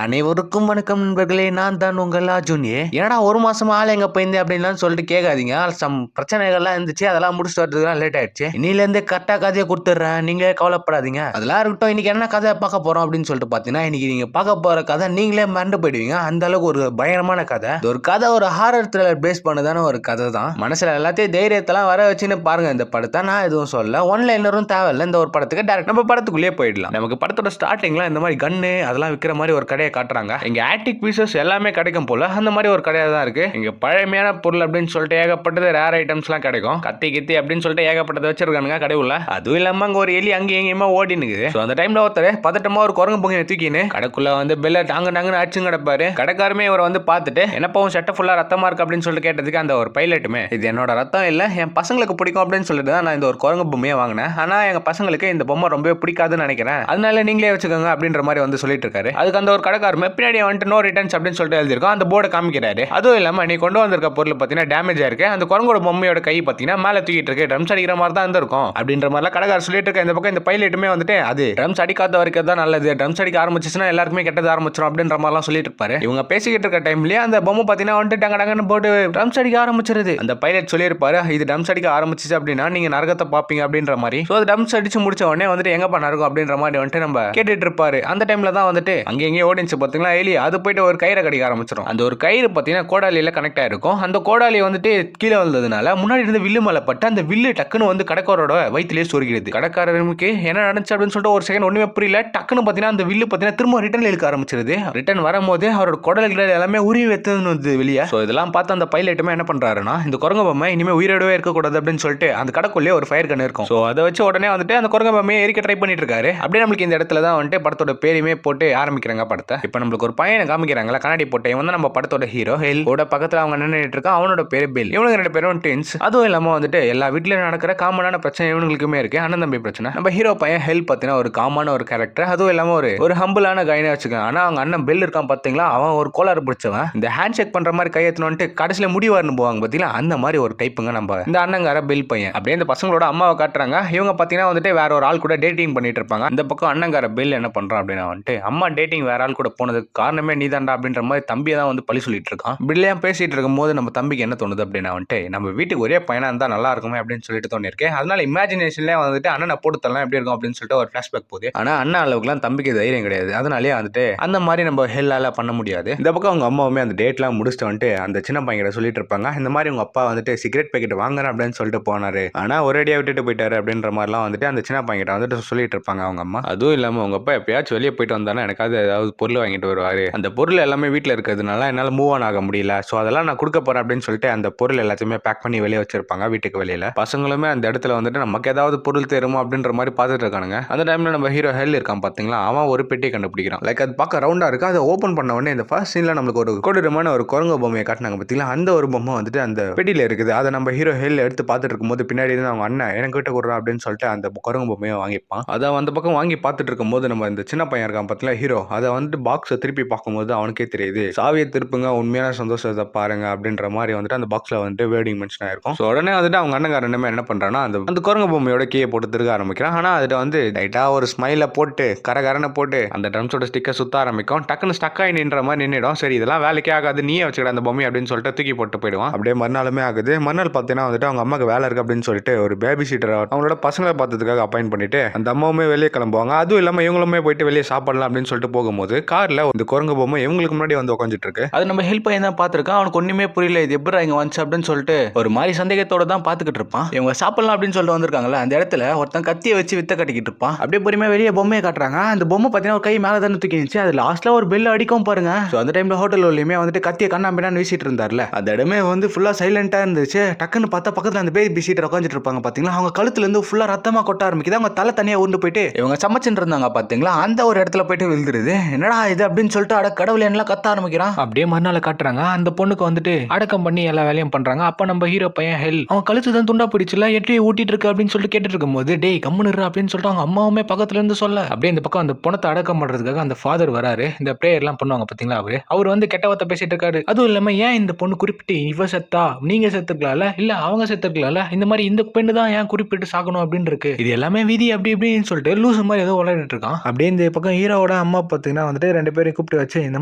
அனைவருக்கும் வணக்கம் நண்பர்களே, நான் தான் உங்கள் அர்ஜுனே. ஏன்னா ஒரு மாசமா ஆள் எங்க போயிருந்தேன் அப்படின்லாம் சொல்லிட்டு கேட்காதீங்க. சம் பிரச்சனைகள்லாம் இருந்துச்சு, அதெல்லாம் முடிச்சுட்டு வரதுக்குலாம் லேட் ஆயிடுச்சு. இன்னிலேருந்து கரெக்டாக கதையை கொடுத்துட்றேன், நீங்களே கவலைப்படாதீங்க. அதெல்லாம் இருக்கட்டும். இன்னைக்கு என்ன கதை பார்க்க போறோம் அப்படின்னு சொல்லிட்டு பார்த்தீங்கன்னா, இன்னைக்கு நீங்க பார்க்க போற கதை நீங்களே மறந்து போயிடுவீங்க. அந்த அளவுக்கு ஒரு பயங்கரமான கதை. இது ஒரு கதை, ஒரு ஹாரர் த்ரில்லர் பேஸ் பண்ணதான ஒரு கதை தான். மனசுல எல்லாத்தையும் தைரியத்தெல்லாம் வர வச்சுன்னு பாருங்க இந்த படத்தை. நான் எதுவும் சொல்ல, ஒன்லைனரும் தேவையில்லை இந்த ஒரு படத்துக்கு. டேரக்ட் நம்ம படத்துக்குள்ளேயே போயிடலாம். நமக்கு படத்தோட ஸ்டார்டிங்ல இந்த மாதிரி கன்னு அதெல்லாம் விற்கிற மாதிரி ஒரு கடையை காட்டுறாங்க. இங்க ஆன்டிக் பீசஸ் எல்லாமே கிடைக்கும் போல, அந்த மாதிரி ஒரு கடையா தான் இருக்கு. இங்க பழமையான பொருள் அப்படின்னு சொல்லிட்டு ஏகப்பட்டது ரேர் ஐட்டம்ஸ் எல்லாம் கிடைக்கும். கத்தி கித்தி அப்படின்னு சொல்லிட்டு ஏகப்பட்டதை வச்சிருக்கானுங்க கடையுள்ள. அதுவும் இல்லாம அங்க ஒரு எலி அங்கேயும் எங்கேயுமா ஓடி நிக்குது. சோ அந்த டைம்ல ஒருத்தர் பதட்டமா ஒரு குரங்கு பொங்கி தூக்கின்னு கடைக்குள்ள வந்து பெல்ல டாங்கன்னு அடிச்சு கிடப்பாரு. கடைக்காரமே இவரை வந்து பார்த்துட்டு என்னப்பாவும் சட்டை ஃபுல்லா ரத்தமா இருக்கு அப்படின்னு சொல்லிட்டு கேட்டதுக்கு அந்த ஒரு பைலட்டுமே, இது என்னோட ரத்தம் இல்ல, என் பசங்களுக்கு பிடிக்கும் அப்படின்னு சொல்லிட்டு தான் நான் இந்த ஒரு குரங்கு பொம்மையை வாங்கினேன். ஆனா எங்க பசங்களுக்கு இந்த பொம்மை ரொம்ப பிடிக்காதுன்னு நினைக்கிறேன், அதனால நீங்களே வச்சுக்கோங்க அப்படின்ற மாதிரி வந்து சொல்லிட்டு இருக்காரு. அதுக்கு அந்த ஒரு கடைக்காரமே பின்னாடி வந்துட்டு நோ ரிட்டர்ன்ஸ் அப்படின்னு சொல்லிட்டு எழுதிருக்கோம். அந்த போர்டை காமிக்கிறாரு. அதுவும் இல்லாம நீ கொண்டு வந்திருக்க பொருள் பார்த்தீங்கன்னா டேமேஜ் ஆயிருக்கு. அந்த குரங்கோட பொம்மையோட கை பார்த்தீங்கன்னா மேல தூக்கிட்டு இருக்கு, ட்ரம்ஸ் அடிக்கிற மாதிரி தான் இருந்திருக்கும் அப்படின்ற மாதிரிலாம் கடைக்காரர் சொல்லிட்டு இருக்க. இந்த பக்கம் இந்த பைலட்டுமே வந்துட்டு அது ட்ரம்ஸ் அடிக்காத வரைக்கும் தான் நல்லது, ட்ரம்ஸ் அடிக்க ஆரம்பிச்சுன்னா எல்லாருக்குமே கெட்டது ஆரம்பிச்சிடும் அப்படின்ற மாதிரிலாம் சொல்லிட்டு இருப்பாரு. இவங்க பேசிக்கிட்டு இருக்க டைம்லயே அந்த பொம்மை பார்த்தீங்கன்னா வந்துட்டு டங்கன்னு போட்டு ட்ரம்ஸ் அடிக்க ஆரம்பிச்சிருது. அந்த பைலட் சொல்லியிருப்பாரு, இது ட்ரம்ஸ் அடிக்க ஆரம்பிச்சிச்சு அப்படின்னா நீங்க நரகத்தை பார்ப்பீங்க அப்படின்ற மாதிரி. ஸோ அது ட்ரம்ஸ் அடிச்சு முடிச்ச உடனே வந்துட்டு எங்கப்பா நரகம் அப்படின்ற மாதிரி வந்துட்டு நம்ம கேட்டுட்டு இருப்பாரு. அந்த டைம்ல தான் வந்துட்டு அங்கே எங்கேயும் ஓடிச்சு பார்த்தீங்களா எலி, அது போயிட்டு ஒரு கயிறை கடிக்க ஆரம்பிச்சிடும். அந்த ஒரு கயிறு பார்த்தீங்கன்னா கோடாலியில கனெக்ட் ஆயிருக்கும். அந்த கோடாலி வந்துட்டு கீழே வந்ததுனால முன்னாடி இருந்து வில்லு மேல பட்டு அந்த வில்லு டக்குன்னு வந்து கடைக்காரோட வயிற்றுலேயே சொருகிறது. கடைக்காரருக்கு என்ன நடந்துச்சு அப்படின்னு சொல்லிட்டு ஒரு செகண்ட் ஒண்ணுமே புரியல. டக்குன்னு பார்த்தீங்கன்னா அந்த வில்லு பார்த்தீங்கன்னா திரும்ப ரிட்டர்ன் இழுக்க ஆரம்பிச்சிருது. ரிட்டர்ன் வரும்போது அவரோட குடல்கள் எல்லாமே உருவி வைத்தது வந்து வெளியே. ஸோ இதெல்லாம் பார்த்து அந்த பைலட்டுமே என்ன பண்றாருன்னா, இந்த குரங்கு பொம்மை இனிமே உயிரோடவே இருக்கக்கூடாது அப்படின்னு சொல்லிட்டு அந்த கடைக்குள்ளே ஒரு ஃபயர் கன் இருக்கும். ஸோ அதை வச்சு உடனே வந்துட்டு அந்த குரங்கு பொம்மையை எரிக்க ட்ரை பண்ணிட்டு இருக்காரு. அப்படியே நம்மளுக்கு இந்த இடத்துல தான் வந்துட்டு படத்தோட பேருமே போட்டு ஆரம்பிக்கிறாங்க படத்தை. இப்போ நம்மளுக்கு ஒரு பையனை காமிக்கிறாங்களா கண்ணாடி போட்டு, இவன் தான் நம்ம படத்தோட ஹீரோ. ஹெல் கூட பக்கத்துல அவங்க நின்னுட்டு இருக்கான். அவனோட பேரு பெல். இவனுங்க ரெண்டு பேரும் ட்வின்ஸ். அதுவும் இல்லாம வந்துட்டு எல்லா வீட்லயும் நடக்கிற காமனான பிரச்சனை இவனுங்களுக்குமே இருக்கு, அண்ணன் தம்பி பிரச்சனை. நம்ம ஹீரோ பையன் ஹெல் பார்த்தீங்கன்னா ஒரு காமான ஒரு கேரக்டர். அதுவும் இல்லாம ஒரு ஹம்பிளான கைனை வச்சுக்கான். ஆனா அவங்க அண்ணன் பெல் இருக்கான் பாத்தீங்களா, அவன் ஒரு கோளாறு பிடிச்சவன். இந்த ஹேண்ட் ஷேக் பண்ற மாதிரி கையெத்தணும்ட்டு கடைசியில முடிவாருன்னு போவாங்க பாத்தீங்களா, அந்த மாதிரி ஒரு டைப்புங்க நம்ம இந்த அண்ணங்கார பெல் பையன். அப்படியே இந்த பசங்களோட அம்மாவை காட்டுறாங்க. இவங்க பாத்தீங்கன்னா வந்துட்டு வேற ஒரு ஆள் கூட டேட்டிங் பண்ணிட்டு இருப்பாங்க. இந்த பக்கம் அண்ணங்கார பெல் என்ன பண்றான் அப்படின்னா வந்துட்டு, அம்மா டேட்டிங் வேற ஆள் கூட போனதுக்கு காரணமே நீதான்டா அப்படின்ற மாதிரி தம்பியை தான் வந்து பழி சொல்லிட்டு இருக்கான். இப்படிலாம் பேசிட்டு இருக்கும்போது நம்ம தம்பிக்கு என்ன தோணுது அப்படின்னா வந்துட்டு, நம்ம வீட்டுக்கு ஒரே பையனா இருந்தா நல்லா இருக்குமே அப்படின்னு சொல்லிட்டு தோணிருக்கு. அதனால இமேஜினேஷன்லேயே வந்துட்டு அண்ணனை போட்டு தரலாம் எப்படி இருக்கும் அப்படின்னு சொல்லிட்டு ஒரு ஃபிளாஷ்பேக் போகுது. ஆனா அண்ணா அளவுக்குலாம் தம்பிக்கு தைரியம் கிடையாது. அதனாலேயே வந்துட்டு அந்த மாதிரி நம்ம ஹெல்லால பண்ண முடியாது. இந்த பக்கம் அவங்க அம்மாவுமே அந்த டேட்லாம் முடிச்சுட்டு வந்துட்டு அந்த சின்ன பையன் சொல்லிட்டு இருப்பாங்க, இந்த மாதிரி உங்க அப்பா வந்துட்டு சிகரெட் பேக்கெட் வாங்குறேன் அப்படின்னு சொல்லிட்டு போனாரு, ஆனா ஒரேடியா விட்டுட்டு போயிட்டாரு அப்படின்ற மாதிரிலாம் வந்துட்டு அந்த சின்ன பையன் வந்துட்டு சொல்லிட்டு இருப்பாங்க அவங்க அம்மா. அதுவும் இல்லாம உங்க அப்பா எப்பயாச்சும் வெளியே போயிட்டு வந்தாலும் எனக்காவது ஏதாவது பொருள் வாங்கிட்டு வருவாரு, அந்த பொருள் எல்லாமே வீட்டில் இருக்கிறதுனால என்னால் மூவ் ஆன் ஆக முடியல, ஸோ அதெல்லாம் நான் கொடுக்க போறேன் அப்படின்னு சொல்லிட்டு அந்த பொருள் எல்லாத்தையுமே பேக் பண்ணி வெளியே வச்சிருப்பாங்க வீட்டுக்கு வெளியில. பசங்களுமே அந்த இடத்துல வந்துட்டு நமக்கு ஏதாவது பொருள் தேருமோ அப்படின்ற மாதிரி பார்த்துட்டு இருக்கானுங்க. அந்த டைம்ல நம்ம ஹீரோ ஹெல் இருக்கான் பாத்தீங்களா, அவன் ஒரு பெட்டியை கண்டுபிடிக்கிறான். லைக் அது பார்க்க ரவுண்டா இருக்கு. அதை ஓப்பன் பண்ண உடனே இந்த ஃபர்ஸ்ட் சீன்ல நம்மளுக்கு ஒரு கொடூரமான ஒரு குரங்கு பொம்மையை காட்டினாங்க பாத்தீங்களா, அந்த ஒரு பொம்மை வந்துட்டு அந்த பெட்டியில இருக்குது. அதை நம்ம ஹீரோ ஹெல் எடுத்து பார்த்துட்டு இருக்கும்போது பின்னாடி இருந்து அவங்க அண்ணன் எனக்கு கிட்ட கொடுறா அப்படின்னு சொல்லிட்டு அந்த குரங்கு பொம்மையை வாங்கிப்பான். அதை அந்த பக்கம் வாங்கி பார்த்துட்டு இருக்கும்போது நம்ம இந்த சின்ன பையன் இருக்கான் பாத்தீங்களா ஹீரோ, அதை வந்துட்டு பாக்ஸை திருப்பி பார்க்கும்போது அவனுக்கே தெரியுது, சாவியை திருப்புங்க உண்மையான சந்தோஷத்தை பாருங்க அப்படின்ற மாதிரி வந்துட்டு அந்த பாக்ஸ்ல வந்துட்டு வேர்டிங் மென்ஷன் ஆயிருக்கும். ஸோ உடனே வந்துட்டு அவங்க அண்ணங்காரன் என்ன பண்றான்னா, அந்த குரங்கு பொம்மையோட கீயை போட்டு திருக ஆரம்பிக்கிறான். ஆனா அதுல வந்து லைட்டா ஒரு ஸ்மைல போட்டு கரகரனை போட்டு அந்த ட்ரம்ஸோட ஸ்டிக்கர் சுத்த ஆரம்பிக்கும். டக்குன்னு ஸ்டக் ஆகி நின்ற மாதிரி நின்றுடும். சரி இதெல்லாம் வேலைக்கே ஆகாது, நீயே வச்சுக்கிற அந்த பொம்மை அப்படின்னு சொல்லிட்டு தூக்கி போட்டு போயிடுவான். அப்படியே மறுநாளுமே ஆகுது. மறுநாள் பார்த்தீங்கன்னா வந்துட்டு அவங்க அம்மாக்கு வேலை இருக்கு அப்படின்னு சொல்லிட்டு ஒரு பேபி சீட்டர் அவங்களோட பசங்களை பார்த்ததுக்காக அப்பாயிண்ட் பண்ணிட்டு அந்த அம்மாவுமே வெளியே கிளம்புவாங்க. அதுவும் இல்லாம இவங்களுமே போயிட்டு வெளியே சாப்பிடலாம் அப்படின்னு சொல்லிட்டு போகும்போது கார்ல இந்த குரங்கு பொம்மை இவங்களுக்கு முன்னாடி வந்து உட்காந்துட்டு இருக்கு. அது நம்ம ஹெல்ப் பையன் தான் பார்த்துருக்கான். அவனுக்கு ஒண்ணுமே புரியல, இது எப்படி இங்க வந்துச்சு அப்படின்னு சொல்லிட்டு ஒரு மாதிரி சந்தேகத்தோட தான் பார்த்துக்கிட்டு இருப்பான். இவங்க சாப்பிடலாம் அப்படின்னு சொல்லிட்டு வந்திருக்காங்களா, அந்த இடத்துல ஒருத்தன் கத்தியை வச்சு வித்த கட்டிக்கிட்டு இருப்பான். அப்படியே பொறுமையா வெளியே பொம்மையை காட்டுறாங்க. அந்த பொம்மை பார்த்தீங்கன்னா ஒரு கை மேலே தானே தூக்கி இருந்துச்சு. அது லாஸ்ட்ல ஒரு பெல் அடிக்கும் பாருங்க. ஸோ அந்த டைம்ல ஹோட்டல் உள்ளயுமே வந்துட்டு கத்தியை கண்ணாம்பினான்னு வீசிட்டு இருந்தார்ல, அந்த இடமே வந்து ஃபுல்லா சைலண்டா இருந்துச்சு. டக்குன்னு பார்த்தா பக்கத்துல அந்த பேபி சீட்டர் உட்காந்துட்டு இருப்பாங்க பாத்தீங்களா, அவங்க கழுத்துல இருந்து ஃபுல்லா ரத்தமா கொட்ட ஆரம்பிக்குது. அவங்க தலை தனியா உருண்டு போயிட்டு இவங்க சமைச்சுட்டு இருந்தாங்க பாத்தீங்களா, அந்த ஒரு இடத்துல போயிட்டு விழுந்துருது. என்னடா இது அப்படின்னு சொல்லிட்டு அட கடவுள் என்னலாம் கத்த ஆரம்பிக்கிறான். அப்படியே மறுநாள் காட்டுறாங்க. அந்த பொண்ணுக்கு வந்துட்டு அடக்கம் பண்ணி எல்லா வேலையும் பண்றாங்க. அப்ப நம்ம ஹீரோ பையன் ஹெல் அவன் கழுத்து தான் துண்டா பிடிச்சல எட்டி ஊட்டிட்டு இருக்கு அப்படின்னு சொல்லிட்டு கேட்டுட்டு இருக்கும்போது, டேய் கம்முன்னு அப்படின்னு சொல்லிட்டு அவங்க அம்மாவுமே பக்கத்துல இருந்து சொல்ல, அப்படியே இந்த பக்கம் அந்த பணத்தை அடக்கம் பண்றதுக்காக அந்த ஃபாதர் வராரு. இந்த பிரேயர் எல்லாம் பண்ணுவாங்க பாத்தீங்களா, அவர் வந்து கெட்டவத்தை பேசிட்டு இருக்காரு. அதுவும் இல்லாம ஏன் இந்த பொண்ணு குறிப்பிட்டு இவ செத்தா, நீங்க செத்துக்கலாம்ல, இல்ல அவங்க செத்துக்கலாம்ல, இந்த மாதிரி இந்த பெண்ணு தான் ஏன் குறிப்பிட்டு சாகணும் அப்படின்னு இருக்கு, இது எல்லாமே விதி அப்படி இப்படின்னு சொல்லிட்டு லூசு மாதிரி ஏதோ விளையாடிட்டு இருக்கான். அப்படியே இந்த பக்கம் ஹீரோவோட அம்மா பாத்தீங்கன்னா வந்துட்டு வந்துட்டு 2 பேரையும் கூப்பிட்டு வச்சு, இந்த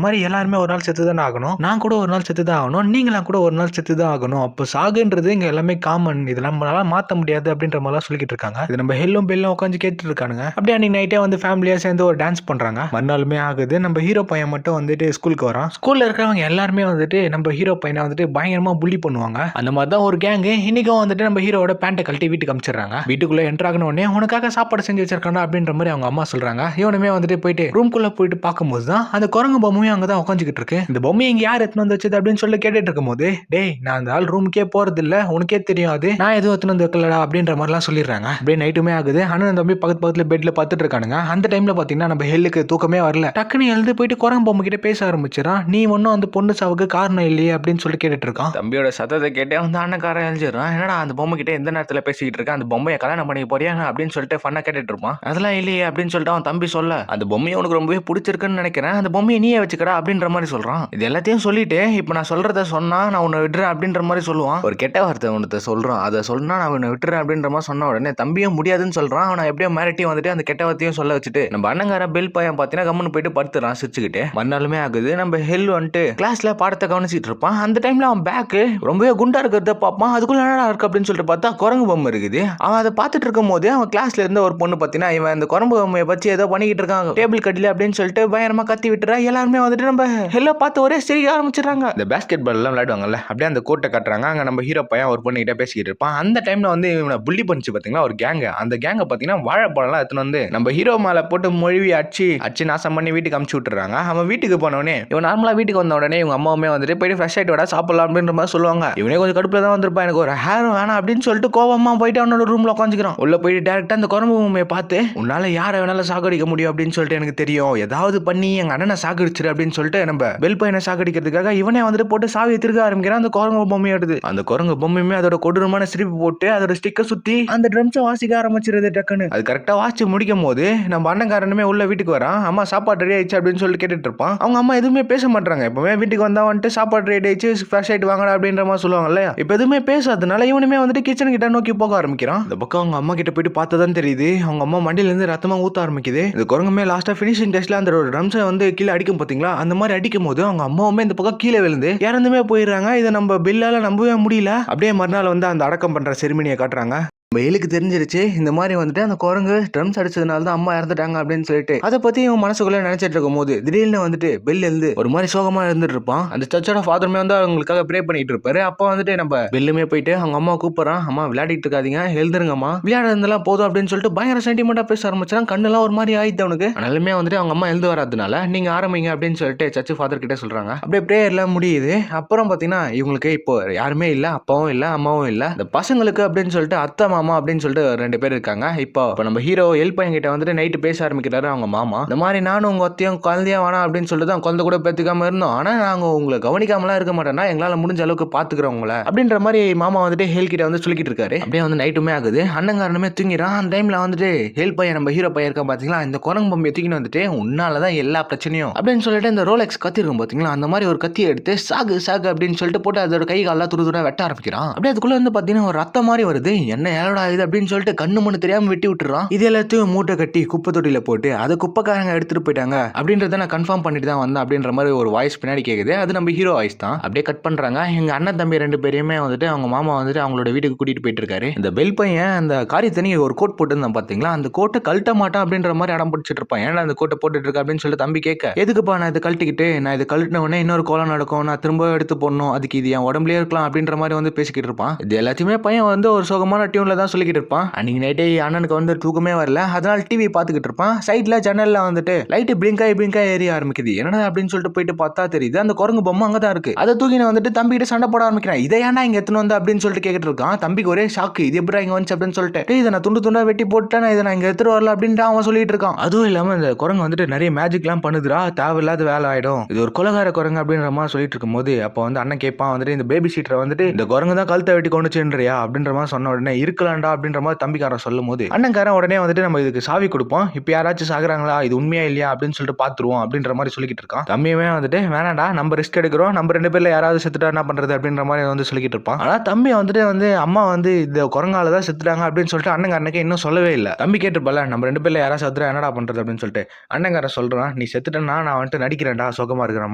மாதிரி எல்லாருமே ஒரு நாள் செத்து தானே ஆகணும், நான் கூட ஒரு நாள் செத்து தான் ஆகணும், நீங்களாம் கூட ஒரு நாள் செத்து தான் ஆகணும், அப்போ சாகுன்றது இங்க எல்லாமே காமன், இது நம்மளால மாத்த முடியாது அப்படின்ற மாதிரிலாம் சொல்லிக்கிட்டு இருக்காங்க. இது நம்ம ஹெல்லும் பெல்லும் உட்காந்து கேட்டுட்டு இருக்கானுங்க. அப்படியே அன்னைக்கு நைட்டே வந்து ஃபேமிலியா சேர்ந்து ஒரு டான்ஸ் பண்றாங்க. மறுநாளுமே ஆகுது. நம்ம ஹீரோ பையன் மட்டும் வந்துட்டு ஸ்கூலுக்கு வரான். ஸ்கூல்ல இருக்கிறவங்க எல்லாருமே வந்துட்டு நம்ம ஹீரோ பையனை வந்துட்டு பயங்கரமா புள்ளி பண்ணுவாங்க. அந்த மாதிரி தான் ஒரு கேங்கு இன்னைக்கும் வந்துட்டு நம்ம ஹீரோட பேண்ட்டை கழட்டி வீட்டுக்கு அமிச்சிடுறாங்க. வீட்டுக்குள்ள என்டர் ஆகணும் உடனே உனக்காக சாப்பாடு செஞ்சு வச்சிருக்காண்டா அப்படின்ற மாதிரி அவங்க அம்மா சொல்றாங்க. இவனுமே வந்துட்டு போயிட்டு ரூம்குள்ள போயிட்டு பார்க்கும்போது தான் அந்த குரங்கு பொம்மையும் அங்கதான் உட்காந்துக்கிட்டு இருக்கு. இந்த பொம்மையை இங்க யார் எடுத்துன்னு வந்து வச்சது அப்படின்னு சொல்லி கேட்டுட்டு இருக்கும் போது, டேய் நான் அந்த ஆள் ரூமுக்கே போறது இல்ல, உனக்கே தெரியும், அது நான் எதுவும் எடுத்துன்னு வந்து வைக்கலடா அப்படின்ற மாதிரிலாம் சொல்லிடுறாங்க. அப்படியே நைட்டுமே ஆகுது. அண்ணன் தம்பி பக்கத்துல பெட்ல பார்த்துட்டு இருக்கானுங்க. அந்த டைம்ல பாத்தீங்கன்னா நம்ம ஹெல்லுக்கு தூக்கமே வரல. டக்குன்னு எழுந்து போயிட்டு குரங்கு பொம்மை கிட்ட பேச ஆரம்பிச்சிடான். நீ ஒன்னும் அந்த பொண்ணு சாவுக்கு காரணம் இல்லையே அப்படின்னு சொல்லி கேட்டுட்டு இருக்கான். தம்பியோட சத்தத்தை கேட்டே வந்து அண்ணக்காரன் எழுஞ்சிடறான். என்னடா அந்த பொம்மை கிட்ட எந்த நேரத்துல பேசிக்கிட்டு இருக்க, அந்த பொம்மையை கல்யாணம் பண்ணி போறியா அப்படின்னு சொல்லிட்டு ஃபன்னா கேட்டுட்டு இருப்பான். அதெல்லாம் இல்லையே அப்படின்னு சொல்லிட்டு அவன் தம்பி சொல்ல, அந்த பொம்மையை உனக்கு ரொம்பவே பிடிச்சிருக்குன்னு நினைக்கிறேன், அந்த பொம்மையை நீயே வச்சுக்கடா அப்படின்ற மாதிரி சொல்றான். இது எல்லாத்தையும் சொல்லிட்டு இப்ப நான் சொல்றத சொன்னா நான் உன்னை விட்டுறேன் அப்படின்ற மாதிரி சொல்லுவான். ஒரு கெட்ட வார்த்தை உனத்தை சொல்றான், அதை சொன்னா நான் உன்னை விட்டுறேன் அப்படின்ற மாதிரி சொன்ன உடனே தம்பியும் முடியாதுன்னு சொல்றான். அவனை எப்படியோ மிரட்டி வந்துட்டு அந்த கெட்ட வார்த்தையும் சொல்ல வச்சுட்டு நம்ம அண்ணங்கார பெல் பையன் பாத்தீங்கன்னா கம்முன்னு போயிட்டு படுத்துறான் சிரிச்சுக்கிட்டு. மறுநாளுமே ஆகுது. நம்ம ஹெல் வந்துட்டு கிளாஸ்ல பாடத்தை கவனிச்சிட்டு இருப்பான். அந்த டைம்ல அவன் பேக்கு ரொம்பவே குண்டா இருக்கிறத பார்ப்பான். அதுக்குள்ள என்னடா இருக்கு அப்படின்னு சொல்லிட்டு பார்த்தா குரங்கு பொம்மை இருக்குது. அவன் அதை பார்த்துட்டு இருக்கும் போது அவன் கிளாஸ்ல இருந்த ஒரு பொண்ணு பாத்தீங்கன்னா இவன் இந்த குரங்கு பொம்மையை பத்தி ஏதோ பண்ணிக்கிட்டு இருக்காங்க டேபிள் கட்டில அப்படின்னு சொல்லிட்டு பயங்கரமா கத்தி விட்டுறா. எல்லாருமே வந்துட்டு நம்ம ஹெல்ல பார்த்து ஒரே சிரிக்க ஆரம்பிச்சிடறாங்க. இந்த பேஸ்கெட் பால் எல்லாம் விளையாடுவாங்கல்ல, அப்படியே அந்த கோட்டை கட்டுறாங்க. அங்க நம்ம ஹீரோ பையன் ஒரு பொண்ணு கிட்ட பேசிக்கிட்டு இருப்பான். அந்த டைம்ல வந்து இவனை புள்ளி பண்ணிச்சு பாத்தீங்களா ஒரு கேங்க. அந்த கேங்க பாத்தீங்கன்னா வாழைப்பழம் எல்லாம் எடுத்துன்னு வந்து நம்ம ஹீரோ மேல போட்டு மொழிவி அடிச்சு நாசம் பண்ணி வீட்டுக்கு அமுச்சு விட்டுறாங்க. அவன் வீட்டுக்கு போனவனே இவன் நார்மலா வீட்டுக்கு வந்த உடனே இவங்க அம்மாவுமே வந்துட்டு போயிட்டு ஃப்ரெஷ் ஆயிட்டு வர சாப்பிடலாம் அப்படின்ற மாதிரி சொல்லுவாங்க. இவனே கொஞ்சம் கடுப்புல தான் வந்திருப்பான். எனக்கு ஒரு ஹேர் வேணாம் அப்படின்னு சொல்லிட்டு கோவமா போயிட்டு அவனோட ரூம்ல உட்காந்துக்கிறான். உள்ள போயிட்டு டேரக்டா அந்த குரம்பு பொம்மையை பார்த்து உன்னால யாரை வேணாலும் சாகடிக்க முடியும் அப்படின்னு சொல்லிட்டு எனக்கு தெரியும், ஏதாவது பண்ணி எங்க அண்ணனை சாகடிச்சிரு அப்படின்னு சொல்லிட்டு நம்ம பெல் பையனை சாகடிக்கிறதுக்காக இவனே வந்துட்டு போட்டு சாவியை திருக்க ஆரம்பிக்கிறான். அந்த குரங்கு பொம்மையை எடுத்து அந்த குரங்கு பொம்மையுமே அதோட கொடூரமான சிரிப்பு போட்டு அதோட ஸ்டிக்கர் சுத்தி அந்த ட்ரம்ஸை வாசிக்க ஆரம்பிச்சிருது. டக்குன்னு அது கரெக்டா வாசிச்சு முடிக்கும் போது நம்ம அண்ணன்காரனுமே உள்ள வீட்டுக்கு வரான். அம்மா சாப்பாடு ரெடி ஆயிடுச்சு அப்படின்னு சொல்லி கேட்டுட்டு இருப்பான். அவங்க அம்மா எதுவுமே பேச மாட்டாங்க. எப்பவுமே வீட்டுக்கு வந்தா வந்துட்டு சாப்பாடு ரெடி ஆயிடுச்சு ஃப்ரெஷ் ஆயிட்டு வாங்கடா அப்படின்ற மாதிரி சொல்லுவாங்க இல்லையா. இப்ப எதுவுமே பேசாதனால இவனுமே வந்துட்டு கிச்சன் கிட்ட நோக்கி போக ஆரம்பிக்கிறான். இந்த பக்கம் அவங்க அம்மா கிட்ட போயிட்டு பார்த்ததான் தெரியுது அவங்க அம்மா மண்டியில இருந்து ரத்தமா ஊத்த ஆரம்பிக்குது. இந்த குரங்குமே லாஸ்டா ஃபினிஷிங் டெஸ்ட்ல அந்த ட்ரம்ஸை வந்து கீழே அடிக்கும் பாத்தீங்களா, அந்த மாதிரி அடிக்கும் போது அவங்க அம்மாவுமே இந்த பக்கம் கீழே விழுந்து இறந்துமே போயிடுறாங்க. இதை நம்ம பில்லால நம்பவே முடியல. அப்படியே மறுநாள் வந்து அந்த அடக்கம் பண்ற செரிமனியை காட்டுறாங்க. வெயிலுக்கு தெரிஞ்சிருச்சு இந்த மாதிரி வந்துட்டு அந்த குரங்கு ட்ரம்ஸ் அடிச்சதுனால தான் அம்மா இறந்துட்டாங்க அப்படின்னு சொல்லிட்டு அதை பத்தி இவன் மனசுக்குள்ள நினைச்சிட்டு இருக்கும் போது திடீர்னு வந்துட்டு பெல் எழுந்து ஒரு மாதிரி சோகமா இருந்துட்டு இருப்பான். அந்த சர்ச்சோட ஃபாதருமே வந்து அவங்களுக்காக ப்ரே பண்ணிட்டு இருப்பாரு. அப்போ வந்துட்டு நம்ம பெல்லுமே போயிட்டு அவங்க அம்மா கூப்பிடுறான். அம்மா விளையாடிட்டு இருக்காதீங்க, எழுந்துருங்கம்மா, விளையாடுறதுலாம் போதும் அப்படின்னு சொல்லிட்டு பயங்கர சென்டிமெண்டா பேச ஆரம்பிச்சான். கண்ணெல்லாம் ஒரு மாதிரி ஆயிடுது அவனுக்கு. ஆனாலுமே வந்துட்டு அவங்க அம்மா எழுந்து வராதுனால நீங்க ஆரம்பிங்க அப்படின்னு சொல்லிட்டு சர்ச்சு ஃபாதர் கிட்ட சொல்றாங்க. அப்படியே ப்ரேயர்லாம் முடியுது. அப்புறம் பாத்தீங்கன்னா இவங்களுக்கு இப்போ யாருமே இல்ல, அப்பாவும் இல்ல, அம்மாவும் இல்ல. இந்த பசங்களுக்கு அப்படின்னு சொல்லிட்டு அத்தை மாமா அப்படின்னு சொல்லிட்டு 2 பேர் இருக்காங்க. இப்போ நம்ம ஹீரோ ஹெல்ப் பையன்கிட்ட வந்துட்டு நைட்டு பேச ஆரம்பிக்கிறாரு அவங்க மாமா. இந்த மாதிரி நானும் உங்க அத்தையும் குழந்தையா வேணாம் அப்படின்னு சொல்லிட்டு தான் குழந்தை கூட பேத்துக்காம இருந்தோம். ஆனா நாங்க உங்களை கவனிக்காமலாம் இருக்க மாட்டோம்னா எங்களால முடிஞ்ச அளவுக்கு பாத்துக்கிறவங்கள அப்படின்ற மாதிரி மாமா வந்துட்டு ஹெல் கிட்ட வந்து சொல்லிக்கிட்டு இருக்காரு. அப்படியே வந்து நைட்டுமே ஆகுது. அண்ணங்காரனுமே தூங்கிறான். அந்த டைம்ல வந்துட்டு ஹெல்ப் பையன் நம்ம ஹீரோ பையன் இருக்கா பாத்தீங்களா, இந்த குரங்கு பொம்மையை தூக்கின்னு வந்துட்டு உன்னாலதான் எல்லா பிரச்சனையும் அப்படின்னு சொல்லிட்டு இந்த ரோலெக்ஸ் கத்தி இருக்கும் பாத்தீங்களா, அந்த மாதிரி ஒரு கத்தியை எடுத்து சாகு சாகு அப்படின்னு சொல்லிட்டு போட்டு அதோட கை காலெல்லாம் துருதுரா வெட்ட ஆரம்பிக்கிறான். அப்படியே அதுக்குள்ள வந்து பாத்தீங்கன்னா ஒரு ரத்தம் மாதிரி வருது. என்ன ஏழடா இது அப்படின்னு சொல்லிட்டு கண்ணு மண்ணு தெரியாம வெட்டி விட்டுறான். இது எல்லாத்தையும் மூட்டை கட்டி குப்பை தொட்டியில போட்டு அதை குப்பைக்காரங்க எடுத்துட்டு போயிட்டாங்க அப்படின்றத நான் கன்ஃபார்ம் பண்ணிட்டு தான் வந்தேன் அப்படின்ற மாதிரி ஒரு வாய்ஸ் பின்னாடி கேக்குது. அது நம்ம ஹீரோ வாய்ஸ் தான். அப்படியே கட் பண்றாங்க. எங்க அண்ணன் தம்பி 2 பேரையுமே வந்துட்டு அவங்க மாமா வந்துட்டு அவங்களோட வீட்டுக்கு கூட்டிட்டு போயிட்டு இருக்காரு. இந்த பெல் பையன் அந்த காரியத்தனி ஒரு கோட் போட்டு இருந்தான் பாத்தீங்களா, அந்த கோட்டை கழட்ட மாட்டான் அப்படின்ற மாதிரி அடம் பிடிச்சிட்டு இருப்பான். ஏன்னா அந்த கோட்டை போட்டுட்டு இருக்க அப்படின்னு சொல்லி தம்பி கேட்க, எதுக்குப்பா நான் இதை கழட்டிக்கிட்டு, நான் இதை கழட்டின உடனே இன்னொரு கோலம் நடக்கும், நான் திரும்ப எடுத்து போடணும், அதுக்கு இது என் உடம்புலயே இருக்கலாம் அப்படின்ற மாதிரி வந்து பேசிக்கிட்டு இருப்பான். இது எல்லாத்தையுமே பையன் வந்து ஒரு சோகமான டியூன்ல தான் சொல்லிக்கிட்டு இருப்பான். அன்னைக்கு நைட்டே அண்ணனுக்கு வந்து தூக்கமே வரல. அதனால டிவி பார்த்துக்கிட்டு இருப்பான். சைட்ல ஜன்னல்ல வந்துட்டு லைட் பிளிங்காய் எரிய ஆரம்பிக்குது. என்னடா அப்படின்னு சொல்லிட்டு போயிட்டு பார்த்தா தெரியுது அந்த குரங்கு பொம்மை அங்கதான் இருக்கு. அதை தூக்கின வந்துட்டு தம்பி கிட்ட சண்டை போட ஆரம்பிக்கிறான். இதை ஏன்னா இங்க எத்தனை வந்து அப்படின்னு சொல்லிட்டு கேட்டுட்டு இருக்கான். தம்பிக்கு ஒரே ஷாக்கு, இது எப்படி இங்க வந்து அப்படின்னு சொல்லிட்டு இதை நான் துண்டு துண்டா வெட்டி போட்டேன், இதை நான் இங்க எடுத்துட்டு வரல அப்படின்ட்டு அவன் சொல்லிட்டு இருக்கான். அதுவும் இல்லாம இந்த குரங்கு வந்துட்டு நிறைய மேஜிக் எல்லாம் பண்ணுதுரா, தேவையில்லாத வேலை ஆயிடும், இது ஒரு கொலகார குரங்கு அப்படின்ற மாதிரி சொல்லிட்டு இருக்கும் போது அப்போ வந்து அண்ணன் கேட்பான் வந்துட்டு இந்த பேபி சீட்டரை வந்துட்டு இந்த குரங்கு தான் கழுத்தை வெட்டி கொண்டுச்சுன்றியா அப்படின்ற மாதிரி சொன்ன உடனே இருக்கலாம் பார்க்கலாம்டா அப்படின்ற மாதிரி தம்பிக்காரன் சொல்லும் போது அண்ணன்காரன் உடனே வந்துட்டு நம்ம இதுக்கு சாவி கொடுப்போம், இப்போ யாராச்சும் சாகுறாங்களா, இது உண்மையா இல்லையா அப்படின்னு சொல்லிட்டு பாத்துருவோம் அப்படின்ற மாதிரி சொல்லிக்கிட்டு இருக்கான். தம்பியுமே வந்துட்டு வேணாடா, நம்ம ரிஸ்க் எடுக்கிறோம், நம்ம 2 பேர்ல யாராவது செத்துட்டா என்ன பண்றது அப்படின்ற மாதிரி வந்து சொல்லிக்கிட்டு இருப்பான். ஆனா தம்பி வந்துட்டு அம்மா வந்து இந்த குரங்கால தான் செத்துட்டாங்க அப்படின்னு சொல்லிட்டு அண்ணன்காரனுக்கு இன்னும் சொல்லவே இல்லை. தம்பி கேட்டுப்பல, நம்ம 2 பேர்ல யாராவது செத்துட்டா என்னடா பண்றது அப்படின்னு சொல்லிட்டு அண்ணன்காரன் சொல்றான், நீ செத்துட்டேன்னா நான் வந்துட்டு நடிக்கிறேன்டா சுகமா இருக்கிற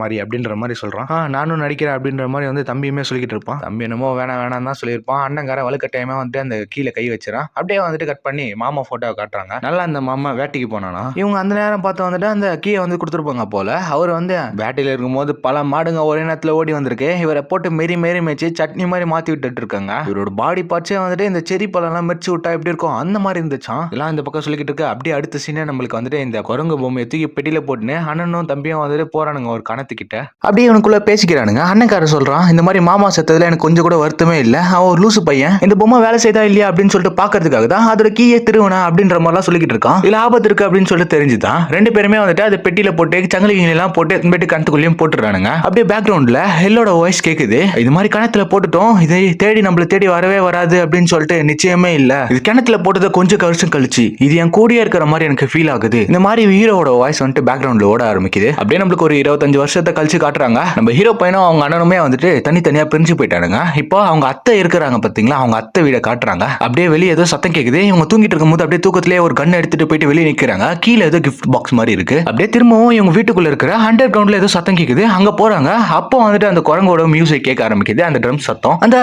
மாதிரி அப்படின்ற மாதிரி சொல்றான். நானும் நடிக்கிறேன் அப்படின்ற மாதிரி வந்து தம்பியுமே சொல்லிக்கிட்டு இருப்பான். தம்பி என்னமோ வேணாம் தான் சொல்லியிருப்பான். அண்ணன்காரன் வலுக்கட்டாயமா வந்துட்டு அந்த கீழே கை வச்சிடான். அப்படியே வந்துட்டு கட் பண்ணி மாமா போட்டோவை காட்டுறாங்க. நல்லா அந்த மாமா வேட்டைக்கு போனானா, இவங்க அந்த நேரம் பார்த்து வந்துட்டு அந்த கீயை வந்து கொடுத்துருப்பாங்க போல. அவர் வந்து வேட்டையில இருக்கும்போது பல மாடுங்க ஒரே நேரத்தில் ஓடி வந்திருக்கு, இவரை போட்டு மெரி மேய்ச்சி சட்னி மாதிரி மாத்தி விட்டுட்டு இருக்காங்க. இவரோட பாடி பார்ட்ஸே வந்துட்டு இந்த செரி பழம்லாம் மெரிச்சு விட்டா எப்படி இருக்கும் அந்த மாதிரி இருந்துச்சான். இதெல்லாம் இந்த பக்கம் சொல்லிக்கிட்டு இருக்கு. அப்படியே அடுத்த சீனே நம்மளுக்கு வந்துட்டு இந்த குரங்கு பொம்மையை தூக்கி பெட்டியில போட்டுன்னு அண்ணனும் தம்பியும் வந்துட்டு போறானுங்க ஒரு கணத்துக்கிட்ட. அப்படியே இவனுக்குள்ள பேசிக்கிறானுங்க. அண்ணன்காரர் சொல்றான், இந்த மாதிரி மாமா செத்ததுல எனக்கு கொஞ்சம் கூட வருத்தமே இல்ல, அவன் ஒரு லூசு பையன், இந்த பொம்மை வேலை செய்தா இல்லையா அப்படின்னு சொல்லிட்டு பாக்குறதுக்காக தான் அதோட கீயை திருவனா அப்படின்ற மாதிரிலாம் சொல்லிக்கிட்டு இருக்கான். இதுல ஆபத்து இருக்கு அப்படின்னு சொல்லிட்டு தெரிஞ்சுதான் 2 பேருமே வந்துட்டு அதை பெட்டியில போட்டு சங்கிலிங்க எல்லாம் போட்டு கணத்துக்குள்ளேயும் போட்டுறானுங்க. அப்படியே பேக்ரவுண்ட்ல ஹெல்லோட வாய்ஸ் கேக்குது, இது மாதிரி கணத்துல போட்டுட்டோம், இதை தேடி நம்மள தேடி வரவே வராது அப்படின்னு சொல்லிட்டு நிச்சயமே இல்ல, இது கிணத்துல போட்டதை கொஞ்சம் வருஷம் கழிச்சு இது என் கூடயே இருக்கிற மாதிரி எனக்கு ஃபீல் ஆகுது. இந்த மாதிரி ஹீரோவோட வாய்ஸ் வந்துட்டு பேக்ரவுண்ட்ல ஓட ஆரம்பிக்குது. அப்படியே நம்மளுக்கு ஒரு 25 வருஷத்தை கழிச்சு காட்டுறாங்க. நம்ம ஹீரோ பையனும் அவங்க அண்ணனுமே வந்துட்டு தனித்தனியா பிரிஞ்சு போயிட்டானுங்க. இப்போ அவங்க அத்தை இருக்கிறாங்க பாத்தீங்களா, அவங்க அத்தை வீட காட்டுறாங்க. அப்படியே வெளியே ஏதோ சத்தம் கேக்குது. இவங்க தூங்கிட்டு இருக்கும்போது அப்படியே தூக்கத்திலேயே ஒரு கன் எடுத்துட்டு போயிட்டு வெளியே நிக்கிறாங்க. கீழே ஏதோ கிஃப்ட் பாக்ஸ் மாதிரி இருக்கு. அப்படியே திரும்பவும் இவங்க வீட்டுக்குள்ள இருக்கிற அண்டர் கிரவுண்ட்ல ஏதோ சத்தம் கேக்குது. அங்க போறாங்க. அப்போ வந்துட்டு அந்த குரங்கோட மியூசிக் கேட்க ஆரம்பிக்குது, அந்த ட்ரம் சத்தம். அந்த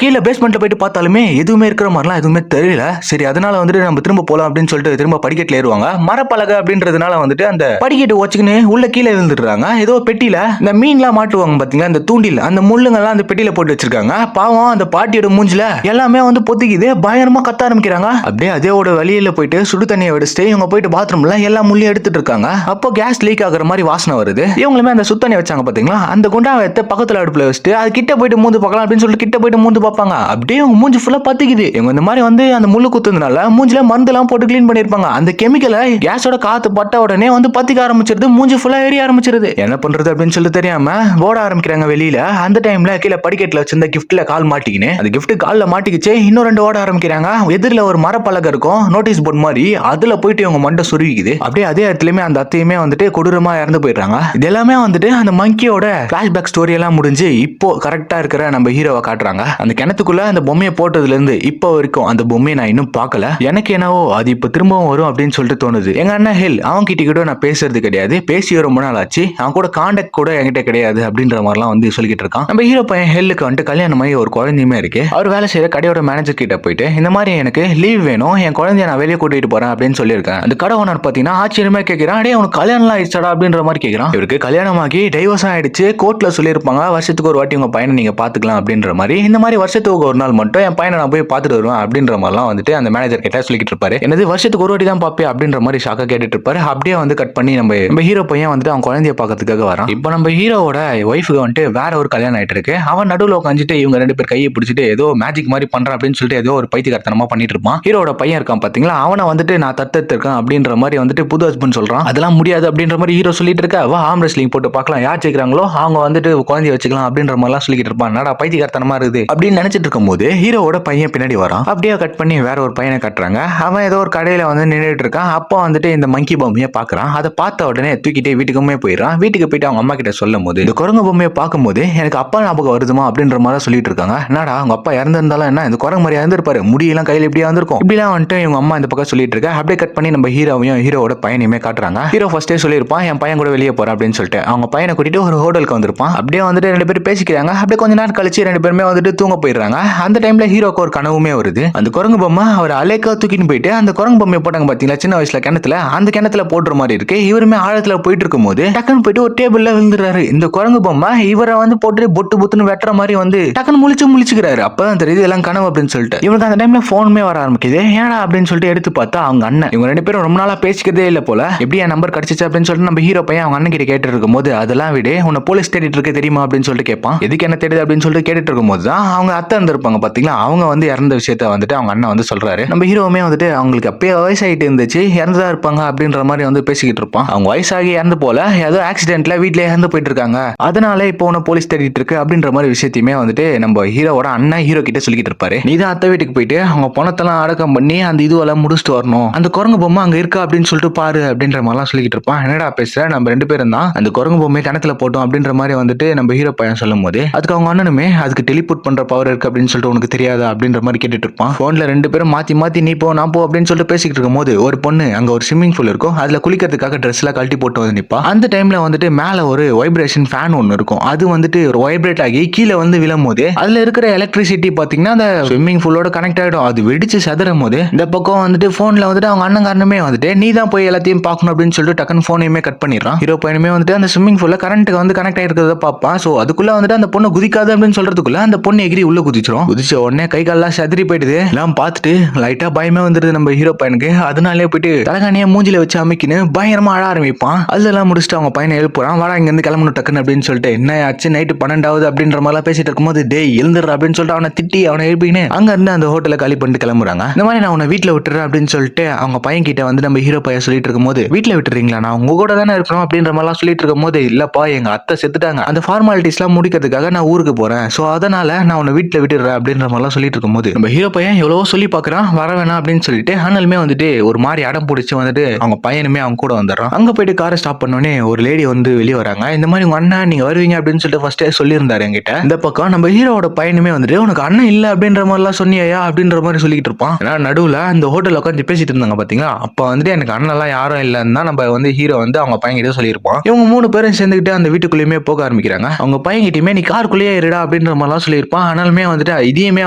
கீழே பேஸ்மெண்ட்ல போயிட்டு பார்த்தாலுமே எதுவுமே இருக்கிற மாதிரிலாம் எதுவுமே தெரியல. சரி, அதனால வந்துட்டு நம்ம திரும்ப போலாம் அப்படின்னு சொல்லிட்டு திரும்ப படிக்கட்டுல ஏறுவாங்க. மரப்பலகை அப்படின்றதுனால வந்துட்டு அந்த படிக்கட்டு வச்சுக்கின்னு உள்ள கீழே விழுந்துடுறாங்க. ஏதோ பெட்டியில இந்த மீன்லாம் மாட்டுவாங்க பாத்தீங்களா, இந்த தூண்டில், அந்த முள்ளுங்கெல்லாம் அந்த பெட்டியில போட்டு வச்சிருக்காங்க. பாவம் அந்த பாட்டியோட மூஞ்சில எல்லாமே வந்து பொத்திக்குது. பயங்கரமா கத்த ஆரம்பிக்கிறாங்க. அப்படியே அதேவோட வழியில போயிட்டு சுடு தண்ணியை வடிச்சுட்டு இவங்க போயிட்டு பாத்ரூம்ல எல்லா முள்ளையும் எடுத்துட்டு இருக்காங்க. அப்போ கேஸ் லீக் ஆகுற மாதிரி வாசனை வருது. இவங்களுமே அந்த சுத்தண்ணி வச்சாங்க பாத்தீங்களா, அந்த குண்டாவை எடுத்து பக்கத்துல அடுப்புல வச்சுட்டு அது கிட்ட போயிட்டு மூந்து பார்க்கலாம் அப்படின்னு சொல்லிட்டு கிட்ட போயிட்டு மூந்து பார்ப்பாங்க. அப்படியே அவங்க மூஞ்சி ஃபுல்லா பத்திக்குது. இவங்க இந்த மாதிரி வந்து அந்த முள்ளு குத்துனால மூஞ்சில மருந்து எல்லாம் போட்டு கிளீன் பண்ணிருப்பாங்க. அந்த கெமிக்கலை கேஸோட காத்து பட்ட உடனே வந்து பத்திக்க ஆரம்பிச்சிருது. மூஞ்சி ஃபுல்லா எரிய ஆரம்பிச்சிருது. என்ன பண்றது அப்படின்னு சொல்லிட்டு தெரியாம ஓட ஆரம்பிக்கிறாங்க வெளியில. அந்த டைம்ல கீழே படிக்கட்டுல வச்சிருந்த கிஃப்ட்ல கால் மாட்டிக்கின்னு அந்த கிஃப்ட் கால்ல மாட்டிக்கிச்சு. இன்னும் 2 ஓட ஆரம்பிக்கிறாங்க. எதிரில ஒரு மரப்பலகை இருக்கும், நோட்டீஸ் போர்டு மாதிரி, அதுல போயிட்டு இவங்க மண்டை சுருவிக்குது. அப்படியே அதே இடத்துலயுமே அந்த அத்தையுமே வந்துட்டு கொடூரமா இறந்து போயிடுறாங்க. இது எல்லாமே வந்துட்டு அந்த மங்கியோட பிளாஷ்பேக் ஸ்டோரி எல்லாம் முடிஞ்சு இப்போ கரெக்டா இருக்கிற நம்ம ஹீரோவை காட்டுறாங்க. அந்த கிணத்துக்குள்ள அந்த பொம்மையை போட்டதுல இருந்து இப்போ வரைக்கும் அந்த பொம்மையை நான் இன்னும் பார்க்கல. எனக்கு என்னவோ அது இப்ப திரும்பவும் வரும் அப்படின்னு சொல்லிட்டு தோணுது. எங்க அண்ணன் ஹெல் அவன் கிட்ட கூட நான் பேசுறது கிடையாது, பேசி ரொம்ப நாள் ஆச்சு, அவன் கூட கான்டாக்ட் கூட என்கிட்ட கிடையாது அப்படின்ற மாதிரிலாம் வந்து சொல்லிக்கிட்டு இருக்கான். நம்ம ஹீரோ பையன் ஹெல்லுக்கு வந்துட்டு கல்யாணமாயி ஒரு குழந்தையுமே இருக்கு. அவர் வேலை செய்யற கடையோட மேனேஜர் கிட்ட போயிட்டு இந்த மாதிரி எனக்கு லீவ் வேணும், என் குழந்தைய நான் வெளியே கூட்டிட்டு போறேன் அப்படின்னு சொல்லியிருக்கேன். அந்த கடை ஓனர் பாத்தீங்கன்னா ஆச்சரியமா கேட்கிறான், அடே உனக்கு கல்யாணம் ஆயிடுச்சடா அப்படின்ற மாதிரி கேட்கிறான். இவருக்கு கல்யாணம் ஆகி டைவர்ஸ் ஆயிடுச்சு, கோர்ட்ல சொல்லியிருப்பாங்க வருஷத்துக்கு ஒரு வாட்டி உங்க பையனை நீங்க பாத்துக்கலாம் அப்படின்ற மாதிரி. இந்த மாதிரி வருஷத்துக்கு ஒரு நாள் மட்டும் என் பையனை நான் போய் பார்த்துட்டு வருவேன் அப்படின்ற மாதிரிலாம் வந்துட்டு அந்த மேனேஜர் கிட்ட சொல்லிட்டு இருப்பாரு. என்னது வருஷத்துக்கு ஒரு வாட்டி தான் பாப்பே அப்படின்ற மாதிரி ஷாக்கா கேட்டுட்டு இருப்பாரு. அப்படியே வந்து கட் பண்ணி நம்ம ஹீரோ பையன் வந்துட்டு அவன் குழந்தைய பார்க்கறதுக்காக வரான். இப்போ நம்ம ஹீரோவோட ஒய்ஃபுக்கு வந்துட்டு வேற ஒரு கல்யாணம் ஆயிட்டு இருக்கு. அவன் நடுவில் உட்காந்துட்டு இவங்க 2 பேர் கையை பிடிச்சிட்டு ஏதோ மேஜிக் மாதிரி பண்றான் அப்படின்னு சொல்லிட்டு ஏதோ ஒரு பைத்தியக்காரத்தனமா பண்ணிட்டு இருப்பான். ஹீரோட பையன் இருக்கான் பாத்தீங்களா, அவனை வந்துட்டு நான் தத்தெடுத்து இருக்கேன் அப்படின்ற மாதிரி வந்துட்டு புது ஹஸ்பண்ட் சொல்றான். அதெல்லாம் முடியாது அப்படின்ற மாதிரி ஹீரோ சொல்லிட்டு இருக்க, வா ஆர்ம் ரெஸ்லிங் போட்டு பார்க்கலாம், யார் ஜெயிக்கிறாங்களோ அவங்க வந்துட்டு குழந்தைய வச்சுக்கலாம் அப்படின்ற மாதிரிலாம் சொல்லிட்டு இருப்பான். நடா பைத்தியக்காரத்தனமா இருக்குது அப்படின்னு நினைச்சிட்டு இருக்கும்போது ஹீரோவோட பையன் பின்னாடி வரான். அப்படியே கட் பண்ணி வேற ஒரு பையனை கட்டுறாங்க. அவன் ஏதோ ஒரு கடையில வந்து நின்றுட்டு இருக்கான். அப்போ வந்துட்டு இந்த மங்கி பொம்மையை பாக்குறான். அதை பார்த்த உடனே தூக்கிட்டே வீட்டுக்குமே போயிடறான். வீட்டுக்கு போயிட்டு அவங்க அம்மா கிட்ட சொல்லும் போது இந்த குரங்கு பொம்மையை பார்க்கும்போது எனக்கு அப்பா ஞாபகம் வருதுமா அப்படின்ற மாதிரி சொல்லிட்டு இருக்காங்க. என்னடா அவங்க அப்பா இறந்திருந்தாலும் என்ன, இந்த குரங்கு மாதிரி இறந்திருப்பாரு, முடியெல்லாம் கையில இப்படியா வந்திருக்கும் இப்படிலாம் வந்துட்டு இவங்க அம்மா இந்த பக்கம் சொல்லிட்டு இருக்க. அப்படியே கட் பண்ணி நம்ம ஹீரோவையும் ஹீரோவோட பையனையுமே காட்டுறாங்க. ஹீரோ ஃபர்ஸ்டே சொல்லியிருப்பான் என் பையன் கூட வெளியே போறேன் அப்படின்னு சொல்லிட்டு. அவங்க பையனை கூட்டிட்டு ஒரு ஹோட்டலுக்கு வந்திருப்பான். அப்படியே வந்துட்டு 2 பேரும் பேசிக்கிறாங்க. அப்படியே கொஞ்ச நேரம் கழிச்சு 2 பேருமே வந்துட்டு தூங்க போயிடுறாங்க. அந்த டைம்ல ஹீரோக்கு ஒரு கனவுமே வருது. அந்த குரங்கு பொம்மை அவர் அலேக்கா தூக்கின்னு போயிட்டு அந்த குரங்கு பொம்மையை போட்டாங்க பாத்தீங்களா சின்ன வயசுல கிணத்துல, அந்த கிணத்துல போடுற மாதிரி இருக்கு. இவருமே ஆழத்துல போயிட்டு இருக்கும் போது டக்குன்னு போயிட்டு ஒரு டேபிள்ல விழுந்துறாரு. இந்த குரங்கு பொம்மை இவரை வந்து போட்டு பொட்டு பொத்துன்னு வெட்டுற மாதிரி வந்து டக்குன்னு முழிச்சுக்கிறாரு. அப்பதான் தெரியுது எல்லாம் கனவு அப்படின்னு சொல்லிட்டு. இவருக்கு அந்த டைம்ல போனுமே வர ஆரம்பிக்குது. ஏன்னா அப்படின்னு சொல்லிட்டு எடுத்து பார்த்தா அவங்க அண்ணன். இவங்க 2 பேரும் ரொம்ப நாளா பேசிக்கிறதே இல்ல போல. எப்படி என் நம்பர் கிடைச்சிச்சு அப்படின்னு சொல்லிட்டு நம்ம ஹீரோ பையன் அவங்க அண்ணன் கிட்ட கேட்டு இருக்கும் போது அதெல்லாம் விட உன்னை போலீஸ் தேடிட்டு இருக்க தெரியுமா அப்படின்னு சொல்லிட்டு கேட்பான். எதுக்கு என்ன தேடுது அப்படின்னு சொல்லிட்டு கேட்டுட்டு இருக்கும் போது தான் அவங்க அத்தை இருந்திருப்பாங்க பாத்தீங்களா, அவங்க வந்து இறந்த விஷயத்த வந்துட்டு அவங்க அண்ணன் வந்து சொல்றாரு. நம்ம ஹீரோவுமே வந்துட்டு அவங்களுக்கு அப்பயே வயசாயிட்டு இருந்துச்சு, இறந்துதான் இருப்பாங்க அப்படின்ற மாதிரி வந்து பேசிக்கிட்டு இருப்பான். அவங்க வயசாகி இறந்து போல, ஏதோ ஆக்சிடென்ட்ல வீட்டுல இறந்து போயிட்டு இருக்காங்க, அதனால இப்போ உன்னை போலீஸ் தேடிட்டு இருக்கு அப்படின்ற மாதிரி விஷயத்தையுமே வந்துட்டு நம்ம ஹீரோவோட அண்ணன் ஹீரோ கிட்ட சொல்லிக்கிட்டு இருப்பாரு. நீ தான் அத்தை வீட்டுக்கு வீட்டுக்கு போயிட்டு அவங்க பணத்தெல்லாம் அடக்கம் பண்ணி அந்த இதுவெல்லாம் முடிச்சுட்டு வரணும். அந்த குரங்கு பொம்மை அங்க இருக்கா அப்படின்னு சொல்லிட்டு பாரு அப்படின்ற மாதிரிலாம் சொல்லிக்கிட்டு இருப்பான். என்னடா பேசுற, நம்ம 2 பேரும் தான் அந்த குரங்கு பொம்மை கிணத்துல போட்டோம் அப்படின்ற மாதிரி வந்துட்டு நம்ம ஹீரோ பையன் சொல்லும் போது அதுக்கு அவங்க அண்ணனுமே அதுக்கு டெலிபோர்ட் பண்ற பவர் இருக்கு அப்படின்னு சொல்லிட்டு உனக்கு தெரியாதா அப்படின்ற மாதிரி கேட்டுட்டு இருப்பான். போன்ல 2 பேரும் மாத்தி மாத்தி நீ போ நான் போ அப்படின்னு சொல்லிட்டு பேசிக்கிட்டு இருக்கும் போது ஒரு பொண்ணு அங்க ஒரு ஸ்விம்மிங் பூல் இருக்கும், அதுல குளிக்கிறதுக்காக ட்ரெஸ் எல்லாம் கழட்டி போட்டு வந்து நிப்பா. அந்த டைம்ல வந்துட்டு மேல ஒரு வைப்ரேஷன் ஃபேன் ஒன்னு இருக்கும், அது வந்துட்டு வைப்ரேட் ஆகி கீழே வந்து விழும் போது அதுல இருக்கிற எலக்ட்ரிசிட்டி பாத்தீங்கன்னா அந்த ஸ்விம்மிங் பூலோட கனெக்ட் ஆயிடும். அது வெடிச்சு சதுரும் போது இந்த பக்கம் வந்துட்டு போன்ல வந்துட்டு அவங்க அண்ணங்காரனுமே வந்துட்டு நீ தான் போய் எல்லாத்தையும் பார்க்கணும் அப்படின்னு சொல்லிட்டு டக்குன்னு போனையுமே கட் பண்ணிடுறான். ஹீரோ பையனுமே வந்துட்டு அந்த ஸ்விம்மிங் பூல்ல கரண்ட்டுக்கு வந்து கனெக்ட் ஆயிருக்கிறத பாப்பான். சோ அதுக்குள்ள வந்துட்டு அந்த பொண்ணு குதிக்காது அப்படின்னு சொல்றதுக்குள்ள அந்த பொண்ணு எகிரி உள்ள குதிச்சிரும். குதிச்ச உடனே கை கால்லாம் சதுரி போயிடுது. எல்லாம் பார்த்துட்டு லைட்டா பயமே வந்துருது நம்ம ஹீரோ பையனுக்கு. அதனாலே போயிட்டு தலகாணியை மூஞ்சில வச்சு அமைக்கின்னு பயங்கரமா அழ ஆரம்பிப்பான். அதெல்லாம் முடிச்சுட்டு அவங்க பையனை எழுப்புறான். வாடா இங்க இருந்து கிளம்பணும் டக்குன்னு அப்படின்னு சொல்லிட்டு. என்ன ஆச்சு நைட்டு 12 அப்படின்ற மாதிரிலாம் பேசிட்டு இருக்கும்போது டேய் எழுந்துடுற அப்படின்னு சொல்லிட்டு அவனை திட்டி அவனை எழுப்பின்னு அங்க இருந்து அந்த ஹோட்டலை காலி பண்ணிட்டு கிளம்புறாங்க. இந்த மாதிரி நான் உன்னை வீட்டுல விட்டுறேன் அப்படின்னு சொல்லிட்டு அவங்க பையன் கிட்ட வந்து நம்ம ஹீரோ பையன் சொல்லிட்டு இருக்கும்போது வீட்டுல விட்டுறீங்களா, நான் உங்க கூட தானே இருக்கணும் அப்படின்ற மாதிரிலாம் சொல்லிட்டு இருக்கும்போது இல்லப்பா எங்க அத்தை செத்துட்டாங்க, அந்த ஃபார்மாலிட்டிஸ் எல்லாம் முடிக்கிறதுக்காக நான் ஊருக்கு போறேன், சோ அதனால நான் உன்னை வீட்டுல விட்டுறேன் அப்படின்ற மாதிரிலாம் சொல்லிட்டு இருக்கும்போது நம்ம ஹீரோ பையன் எவ்வளவோ சொல்லி பாக்குறான் வர வேணாம் அப்படின்னு சொல்லிட்டு. ஆனாலுமே வந்துட்டு ஒரு மாதிரி அடம் பிடிச்சி வந்துட்டு அவங்க பையனுமே அவங்க கூட வந்துடுறான். அங்க போயிட்டு காரை ஸ்டாப் பண்ணோடனே ஒரு லேடி வந்து வெளியே வராங்க. இந்த மாதிரி உங்க அண்ணன் நீங்க வருவீங்க அப்படின்னு சொல்லிட்டு ஃபர்ஸ்டே சொல்லியிருந்தாரு என்கிட்ட. இந்த பக்கம் நம்ம ஹீரோட பையனுமே வந்துட்டு உனக்கு அண்ணன் இல்ல அப்படின்ற மாதிரிலாம் சொன்னியா அப்படின்ற மாதிரி சொல்லிட்டு இருப்பான். ஏன்னா நடுவுல அந்த ஹோட்டல் உட்காந்து பேசிட்டு இருந்தாங்க பாத்தீங்களா, அப்ப வந்துட்டு எனக்கு அண்ணன் எல்லாம் யாரும் இல்லன்னு தான் நம்ம வந்து ஹீரோ வந்து அவங்க பையன் கிட்ட சொல்லியிருப்பான். இவங்க 3 பேரும் சேர்ந்துக்கிட்டு அந்த வீட்டுக்குள்ளேயுமே போக ஆரம்பிக்கிறாங்க. அவங்க பையன் கிட்டயுமே நீ காருக்குள்ளேயே இருடா அப்படின்ற மாதிரிலாம் சொல்லியிருப்பான். ஆனாலுமே வந்துட்டு இதையுமே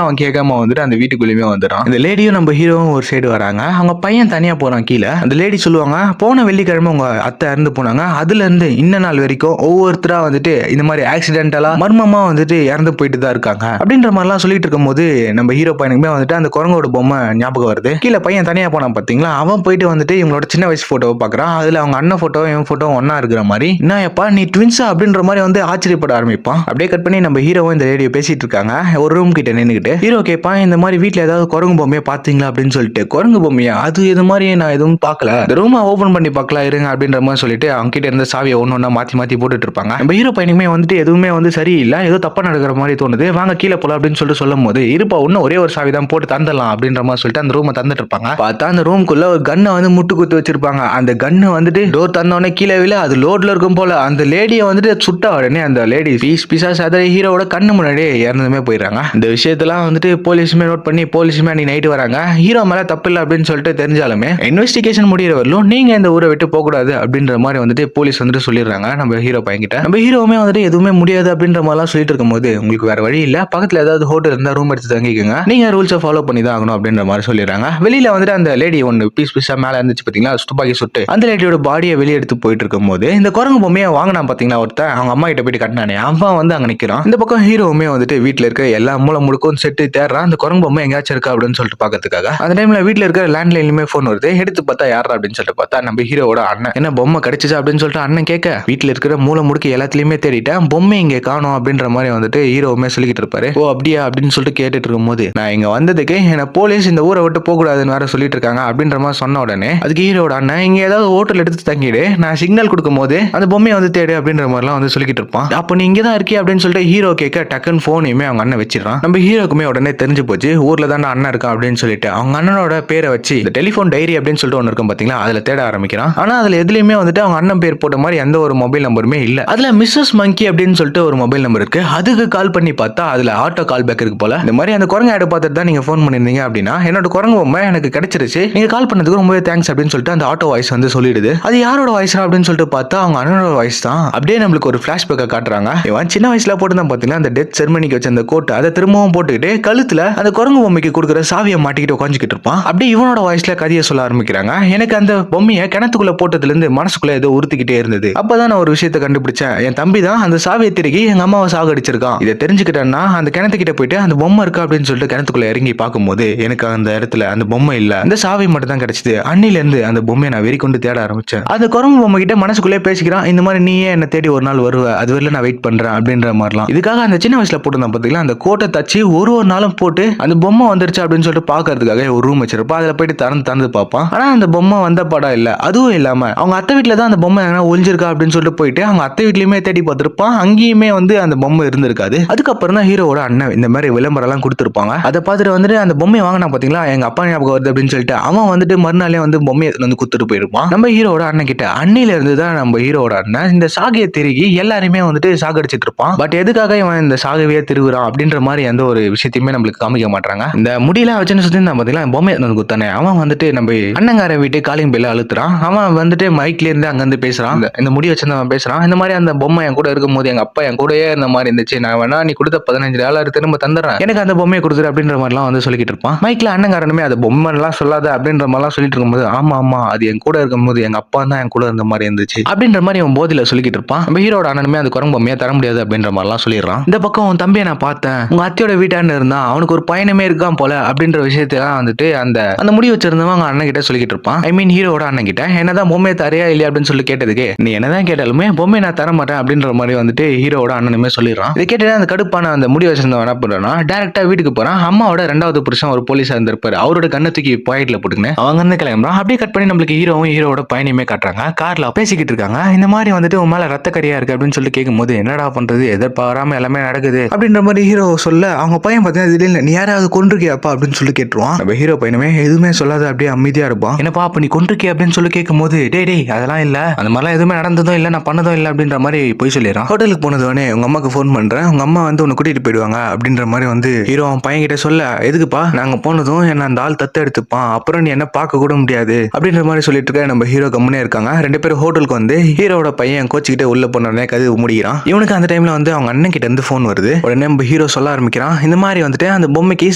அவன் கேட்காம வந்துட்டு அந்த வீட்டுக்குள்ளேயுமே வந்துடுறான். இந்த லேடியும் நம்ம ஹீரோவும் ஒரு சைடு வராங்க. அவங்க பையன் தனியா போறான் கீழே. அந்த லேடி சொல்லுவாங்க போன வெள்ளிக்கிழமை உங்க அத்தை இறந்து போனாங்க, அதுல இருந்து இன்ன நாள் வரைக்கும் ஒவ்வொருத்தரா வந்துட்டு இந்த மாதிரி ஆக்சிடென்டலா மர்மமா வந்துட்டு இறந்து போயிட்டு தான் இருக்காங்க அப்படின்ற மாதிரிலாம் சொல்லிட்டு இருக்கும் போது நம்ம ஹீரோ பையனுக்குமே வந்துட்டு அந்த குரங்கோட பொம்மை ஞாபகம் வருது. கீழே பையன் தனியா போனான் பாத்தீங்களா, அவன் போயிட்டு வந்துட்டு இவங்களோட சின்ன வயசு போட்டோவை பாக்குறான். அதுல அவங்க அண்ணன் போட்டோ இவன் போட்டோ ஒன்னா இருக்கிற மாதிரி என்னப்பா நீ ட்வின்ஸா அப்படின்ற மாதிரி வந்து ஆச்சரியப்பட ஆரம்பிப்பான். அப்படியே கட் பண்ணி நம்ம ஹீரோவும் இந்த லேடியோ பேசிட்டு இருக்காங்க. ஒரு ரூம் கிட்ட நின்னுக்கிட்டு ஹீரோ கேட்பான் இந்த மாதிரி வீட்டுல ஏதாவது குரங்கு பொம்மையை பாத்தீங்களா அப்படின்னு சொல்லிட்டு. குரங்கு பொம்மையா, அது இது மாதிரி நான் எதுவும் பார்க்கல, இந்த ரூமை ஓபன் பண்ணி பார்க்கலாம் இருங்க அப்படின்ற மாதிரி சொல்லிட்டு அவங்க கிட்ட இருந்த சாவியை ஒன்னொன்னா மாத்தி மாத்தி போட்டுட்டு இருப்பாங்க. நம்ம ஹீரோ பையனுமே வந்துட்டு எதுவுமே வந்து சரியில்லை, ஏதோ தப்பா நடக்கிற மாதிரி தோணுது, வாங்க கீழே போலாம் அப்படின்னு சொல்லிட்டு சொல்லும் போது இருப்பா இன்னும் ஒரே ஒரு சாவி தான் போட்டு தந்துடலாம் அப்படின்ற மாதிரி சொல்லிட்டு அந்த ரூமை தந்துட்டு இருப்பாங்க. பார்த்தா அந்த ரூம்குள்ள ஒரு கன்னை வந்து முட்டு குத்து வச்சிருப்பாங்க. அந்த கன்னு வந்துட்டு டோர் தந்தோடனே கீழே விழ அது லோட்ல இருக்கும் போல. அந்த லேடியை வந்துட்டு சுட்ட உடனே அந்த லேடி பீஸா சதறி ஹீரோட கண்ணு முன்னாடியே இறந்துமே போயிடுறாங்க. இந்த விஷயத்தெல்லாம் வந்துட்டு போலீஸுமே நோட் பண்ணி போலீஸுமே அன்னைக்கு நைட்டு வராங்க. ஹீரோ மேல தப்பு இல்லை அப்படின்னு சொல்லிட்டு தெரிஞ்சாலுமே இன்வெஸ்டிகேஷன் முடிகிற வரலும் நீங்க இந்த ஊரை விட்டு போக கூடாது அப்படின்ற மாதிரி வந்துட்டு போலீஸ் வந்துட்டு சொல்லிடுறாங்க நம்ம ஹீரோ பையன் கிட்ட. நம்ம ஹீரோவுமே வந்துட்டு எதுவுமே முடியாது அப்படின்ற மாதிரிலாம் சொல்லிட்டு இருக்கும்போது உங்களுக்கு வேற வழி இல்ல, பக்கத்துல ஏதாவது ஹோட்டல் இருந்தா ரூம் எடுத்து தங்கிக்கோங்க, நீங்க ரூல்ஸை ஃபாலோ பண்ணி தான் ஆகணும் அப்படின்ற மாதிரி சொல்லிடுறாங்க. வெளியில வந்துட்டு அந்த லேடி ஒன்னு பீஸா மேல இருந்துச்சு பாத்தீங்களா, துப்பாக்கி சுட்டு அந்த லேடியோட பாடியை வெளியே எடுத்து போயிட்டு இருக்கும் போது இந்த குரங்கு பொம்மையை வாங்கினா பாத்தீங்களா ஒருத்தன், அவங்க அம்மா கிட்ட போயிட்டு கட்டினானே அவன் வந்து அங்க நிக்கிறான். இந்த பக்கம் ஹீரோவுமே வந்துட்டு வீட்டுல இருக்க எல்லா மூல முடுக்கும் செட்டு தேடுறான் அந்த குரங்கு பொம்மை எங்கேயாச்சும் இருக்கா அப்படின்னு சொல்லிட்டு பாக்கிறதுக்காக. அந்த டைம்ல வீட்டுல இருக்க லேண்ட்லைன்லயுமே போன் வருது. எடுத்து பார்த்தா யாரா அப்படின்னு சொல்லிட்டு பார்த்தா நம்ம ஹீரோட அண்ணன். என்ன பொம்மை கிடைச்சிச்சா அப்படின்னு சொல்லிட்டு அண்ணன் கேட்க வீட்டுல இருக்கிற மூல முடுக்கு எல்லாத்துலயுமே தேடிட்டேன், பொம்மை இங்க காணோம் அப்படின்ற மாதிரி வந்துட்டு ஹீரோவுமே சொல்லிக்கிட்டு இருப்பாரு. ஓ அப்படியா அப்படின்னு சொல்லிட்டு கேட்டுட்டு இருக்கும்போது நான் இங்க வந்ததுக்கு என்ன போலீஸ் இந்த ஊரை விட்டு போக கூடாதுன்னு வேற சொல்லிட்டு இருக்காங்க அப்படின்ற மாதிரி சொன்ன உடனே அதுக்கு ஹீரோட அண்ணன் இங்க ஏதாவது ஹோட்டல் எடுத்து தங்கிடு, நான் சிக்னல் கொடுக்கும் போது அந்த பொம்மையை வந்து தேடு அப்படின்ற மாதிரிலாம் வந்து சொல்லிக்கிட்டு இருப்பான். அப்போ நீ இங்க தான் இருக்கே அப்படின்னு சொல்லிட்டு ஹீரோ கேட்க டக்குன்னு போனையுமே அவங்க அண்ணன் வச்சிடறான். நம்ம ஹீரோக்குமே உடனே தெரிஞ்சு போச்சு ஊர்ல தான் அண்ணன் இருக்கான் அப்படின்னு சொல்லிட்டு அவங்க அண்ணனோட பேரை வச்சு இந்த டெலிஃபோன் டைரி அப்படின்னு சொல்லிட்டு ஒன்று இருக்கும் பாத்தீங்களா, அதுல தேட ஆரம்பிக்கிறான். ஆனா அதுல எதுலயுமே வந்துட்டு அவங்க அண்ணன் பேர் போட்ட மாதிரி எந்த ஒரு மொபைல் நம்பருமே இல்ல. அதுல மிஸ்ஸஸ் மங்கி அப்படின்னு சொல்லிட்டு ஒரு மொபைல் நம்பர் இருக்கு. அதுக்கு கால் பண்ணி பார்த்தா அதுல ஆட்டோ கால் பேக் இருக்கு போல. இந்த மாதிரி அந்த குரங்கு ஆட் பார்த்துட்டு தான் நீங்க ஃபோன் பண்ணிருந்தீங்க அப்படின்னா என்னோட குரங்கு பொம்மை எனக்கு கிடைச்சிருச்சு, நீங்க கால் பண்ணதுக்கு ரொம்பவே தேங்க்ஸ் அப்படின்னு சொல்லிட்டு அந்த ஆட்டோ வாய்ஸ் வந்து சொல்லிடுது. அது யாரோட வாய்ஸ் அப்படின்னு சொல்லிட்டு பார்த்தா அவங்க அண்ணனோட வாய்ஸ் தான். அப்படியே நம்மளுக்கு ஒரு பிளாஷ்பேக்கை காட்டுறாங்க. இவன் சின்ன வயசுல போட்டு தான் பாத்தீங்கன்னா அந்த டெத் செர்மனிக்கு வச்ச அந்த கோட் அதை திரும்பவும் போட்டுக்கிட்டு கழுத்துல அந்த குரங்கு பொம்மைக்கு கொடுக்குற சாவியை மாட்டிக்கிட்டு உட்காந்துக்கிட்டு இருப்பான். அப்படியே இவனோட வாய்ஸ்ல கதையை சொல்ல ஆரம்பிக்கிறாங்க. எனக்கு அந்த பொம்மையை கிணத்துக்குள்ள போட்டதுல இருந்து மனசுக்குள்ள ஏதோ உறுத்திக்கிட்டே இருந்தது. அப்பதான் நான் ஒரு விஷயத்தை கண்டுபிடிச்சேன், என் தம்பி தான் அந்த சாவியை திருக்கி எங்க அம்மாவை சாகடிச்சிருக்கான். இதை தெரிஞ்சுக்கிட்டேன்னா அந்த கிணத்துக்கிட்ட போயிட்டு அந்த பொம்மை இருக்கா அப்படின்னு சொல்லிட்டு கிணத்துக்குள்ள இறங்கி பார்க்கும்போது எனக்கு அந்த இடத்துல அந்த பொம்மை இல்ல, அந்த சாவி மட்டும் தான் கிடைச்சது. அன்னில இருந்து அந்த பொம்மையை நான் வெறி கொண்டு தேட ஆரம்பிச்சேன். அந்த குரங்கு பொம்மை கிட்ட மனசுக்குள்ளே பேசிக்கிறான், இந்த மாதிரி நீயே என்ன தேடி ஒரு நாள் வருவ, அது வரல நான் வெயிட் பண்றேன் அப்படின்ற மாதிரிலாம். இதுக்காக அந்த சின்ன வயசுல போட்டு பாத்தீங்களா அந்த கோட்டை தச்சு ஒரு நாளும் போட்டு அந்த பொம்மை வந்துருச்சு அப்படின்னு சொல்லிட்டு பாக்குறதுக்காக ஒரு ரூம் வச்சிருப்பா. அதுல போயிட்டு திறந்து பார்ப்பான். ஆனா அந்த பொம்மை வந்த படம் இல்ல. அதுவும் இல்லாம அவங்க அத்தை வீட்டுல தான் அந்த பொம்மை எங்கன்னா ஒளிஞ்சிருக்கா அப்படின்னு சொல்லிட்டு போயிட்டு அவங்க அத்தை வீட்லயுமே தேடி பார்த்திருப்பான். அங்கேயுமே வந்து அந்த பொம்மை இருந்திருக்காது. அதுக்கப்புறம் தான் ஹீரோவோட அண்ணன் இந்த மாதிரி விளம்பரம் எல்லாம் கொடுத்திருப்பாங்க. அதை பார்த்து பார்த்துட்டு வந்துட்டு அந்த பொம்மையை வாங்கினா பாத்தீங்களா, எங்க அப்பா ஞாபகம் வருது அப்படின்னு சொல்லிட்டு அவன் வந்துட்டு மறுநாளே வந்து பொம்மையை வந்து குத்துட்டு போயிருப்பான் நம்ம ஹீரோட அண்ணன் கிட்ட. அன்னில இருந்து தான் நம்ம ஹீரோட அண்ணன் இந்த சாகையை திருகி எல்லாருமே வந்துட்டு சாகடிச்சிட்டு இருப்பான். பட் எதுக்காக இவன் இந்த சாகையே திருவுறான் அப்படின்ற மாதிரி எந்த ஒரு விஷயத்தையுமே நம்மளுக்கு காமிக்க மாட்டாங்க. இந்த முடியெல்லாம் வச்சுன்னு சுத்தி இருந்தா பாத்தீங்களா, பொம்மையை வந்து குத்தானே அவன் வந்துட்டு நம்ம அண்ணங்கார வீட்டு காலிங் பெல்ல அழுத்துறான். அவன் வந்துட்டு மைக்ல இருந்து அங்க இருந்து பேசுறான். இந்த முடி வச்சிருந்தவன் பேசுறான். இந்த மாதிரி அந்த பொம்மை என் கூட இருக்கும்போது எங்க அப்பா என் கூடயே இந்த மாதிரி இருந்துச்சு, நான் வேணா நீ கொடுத்த $15 திரும்ப தந்துடுறேன், எனக்கு அந்த பொம்மையை கொடுத்துரு அப்படின்ற மாதிரிலாம் வந்து சொல்லிக்கிட்டு இருப்பான். மைக்ல அண்ணங்காரனுமே அது பொம்மை எல்லாம் சொல்லாத அப்படின்ற மாதிரிலாம் சொல்லிட்டு இருக்கும்போது, ஆமா ஆமா அது என் கூட இருக்கும்போது எங்க அப்பா தான் என் கூட இருந்த மாதிரி இருந்துச்சு அப்படின்ற மாதிரி அவன் போதில சொல்லிக்கிட்டு இருப்பான். நம்ம ஹீரோட அண்ணனுமே அது குரங்கு பொம்மையா தர முடியாது அப்படின்ற மாதிரிலாம் சொல்லிடுறான். இந்த பக்கம் உன் தம்பியை நான் பார்த்தேன், உங்க அத்தையோட வீட்டாண்டு இருந்தான், அவனுக்கு ஒரு பையனுமே இருக்கான் போல அப்படின்ற விஷயத்தான் வந்துட்டு அந்த அந்த முடி வச்சிருந்தவன் அவங்க அண்ணன் கிட்ட சொல்லிக்கிட்டு இருப்பான். ஐ மீன் ஹீரோட அண்ணன் கிட்ட. என்னதான் பொம்மையை தரையா இல்லையா அப்படின்னு சொல்லி கேட்டதுக்கு, நீ என்னதான் கேட்டாலுமே பொம்மையை நான் தர மாட்டேன் அப்படின்ற மாதிரி வந்துட்டு ஹீரோட அண்ணனுமே சொல்லிடுறான். இதை கேட்டு அந்த கடுப்பான அந்த முடி வச்சிருந்தவன் என்ன பண்றான்னா, டைரக்டா வீட்டுக்கு போறான். அம்மாவோட 2வது புருஷன் ஒரு போலீஸா இருந்திருப்பாரு, அவரோட கண்ணை தூக்கி பாக்கெட்ல போட்டுக்கின்னு அவங்க வந்து கிளம்புறான். அப்படியே கட் பண்ணி நம்மளுக்கு ஹீரோவும் ஹீரோட பையனையுமே காட்டுறாங்க. கார்ல பேசிக்கிட்டு இருக்காங்க. இந்த மாதிரி வந்துட்டு உன் மேல ரத்த கரியா இருக்கு அப்படின்னு சொல்லிட்டு கேட்கும்போது, என்னடா பண்றது, எதிர்பாராம எல்லாமே நடக்குது அப்படின்ற மாதிரி ஹீரோ சொல்ல, அவங்க பையன் பார்த்தீங்கன்னா திடீர்னு நீ யாராவது கொண்டிருக்கியாப்பா அப்படின்னு சொல்லி கேட்டுருவான். நம்ம ஹீரோ பையனுமே எதுவுமே சொல்லாத அப்படியே அமைதியா இருப்பான். என்னப்பா அப்ப நீ கொண்டிருக்கிய அப்படின்னு சொல்லி கேட்கும்போது, டேய் அதெல்லாம் இல்ல, அந்த மாதிரிலாம் எதுவுமே நடந்ததும் இல்ல, நான் பண்ணதும் இல்ல அப்படின்ற மாதிரி போய் சொல்லிடுறான். ஹோட்டலுக்கு போனதுனே உங்க அம்மாக்கு ஃபோன் பண்றேன், உங்க அம்மா வந்து உன்னை கூட்டிட்டு போயிடுவாங்க அப்படின்ற மாதிரி வந்து ஹீரோ அவன் பையன் கிட்ட சொல்ல, எதுக்குப்பா, நாங்க போனதும் என்ன அந்த ஆள் தத்து எடுத்துப்பான், அப்புறம் நீ என்ன பார்க்க கூட முடியாது அப்படின்ற மாதிரி சொல்லிட்டு இருக்க. நம்ம ஹீரோ கம்முனே இருக்காங்க. 2 பேரும் ஹோட்டலுக்கு வந்து ஹீரோட பையன் கோச்சிக்கிட்டே உள்ள போனோடனே கதவு முடிக்கிறான். இவனுக்கு அந்த டைம்ல வந்து அவங்க அண்ணன் கிட்ட இருந்து ஃபோன் வருது. உடனே நம்ம ஹீரோ சொல்ல ஆரம்பிக்கிறான், இந்த மாதிரி வந்துட்டு அந்த பொம்மைக்கு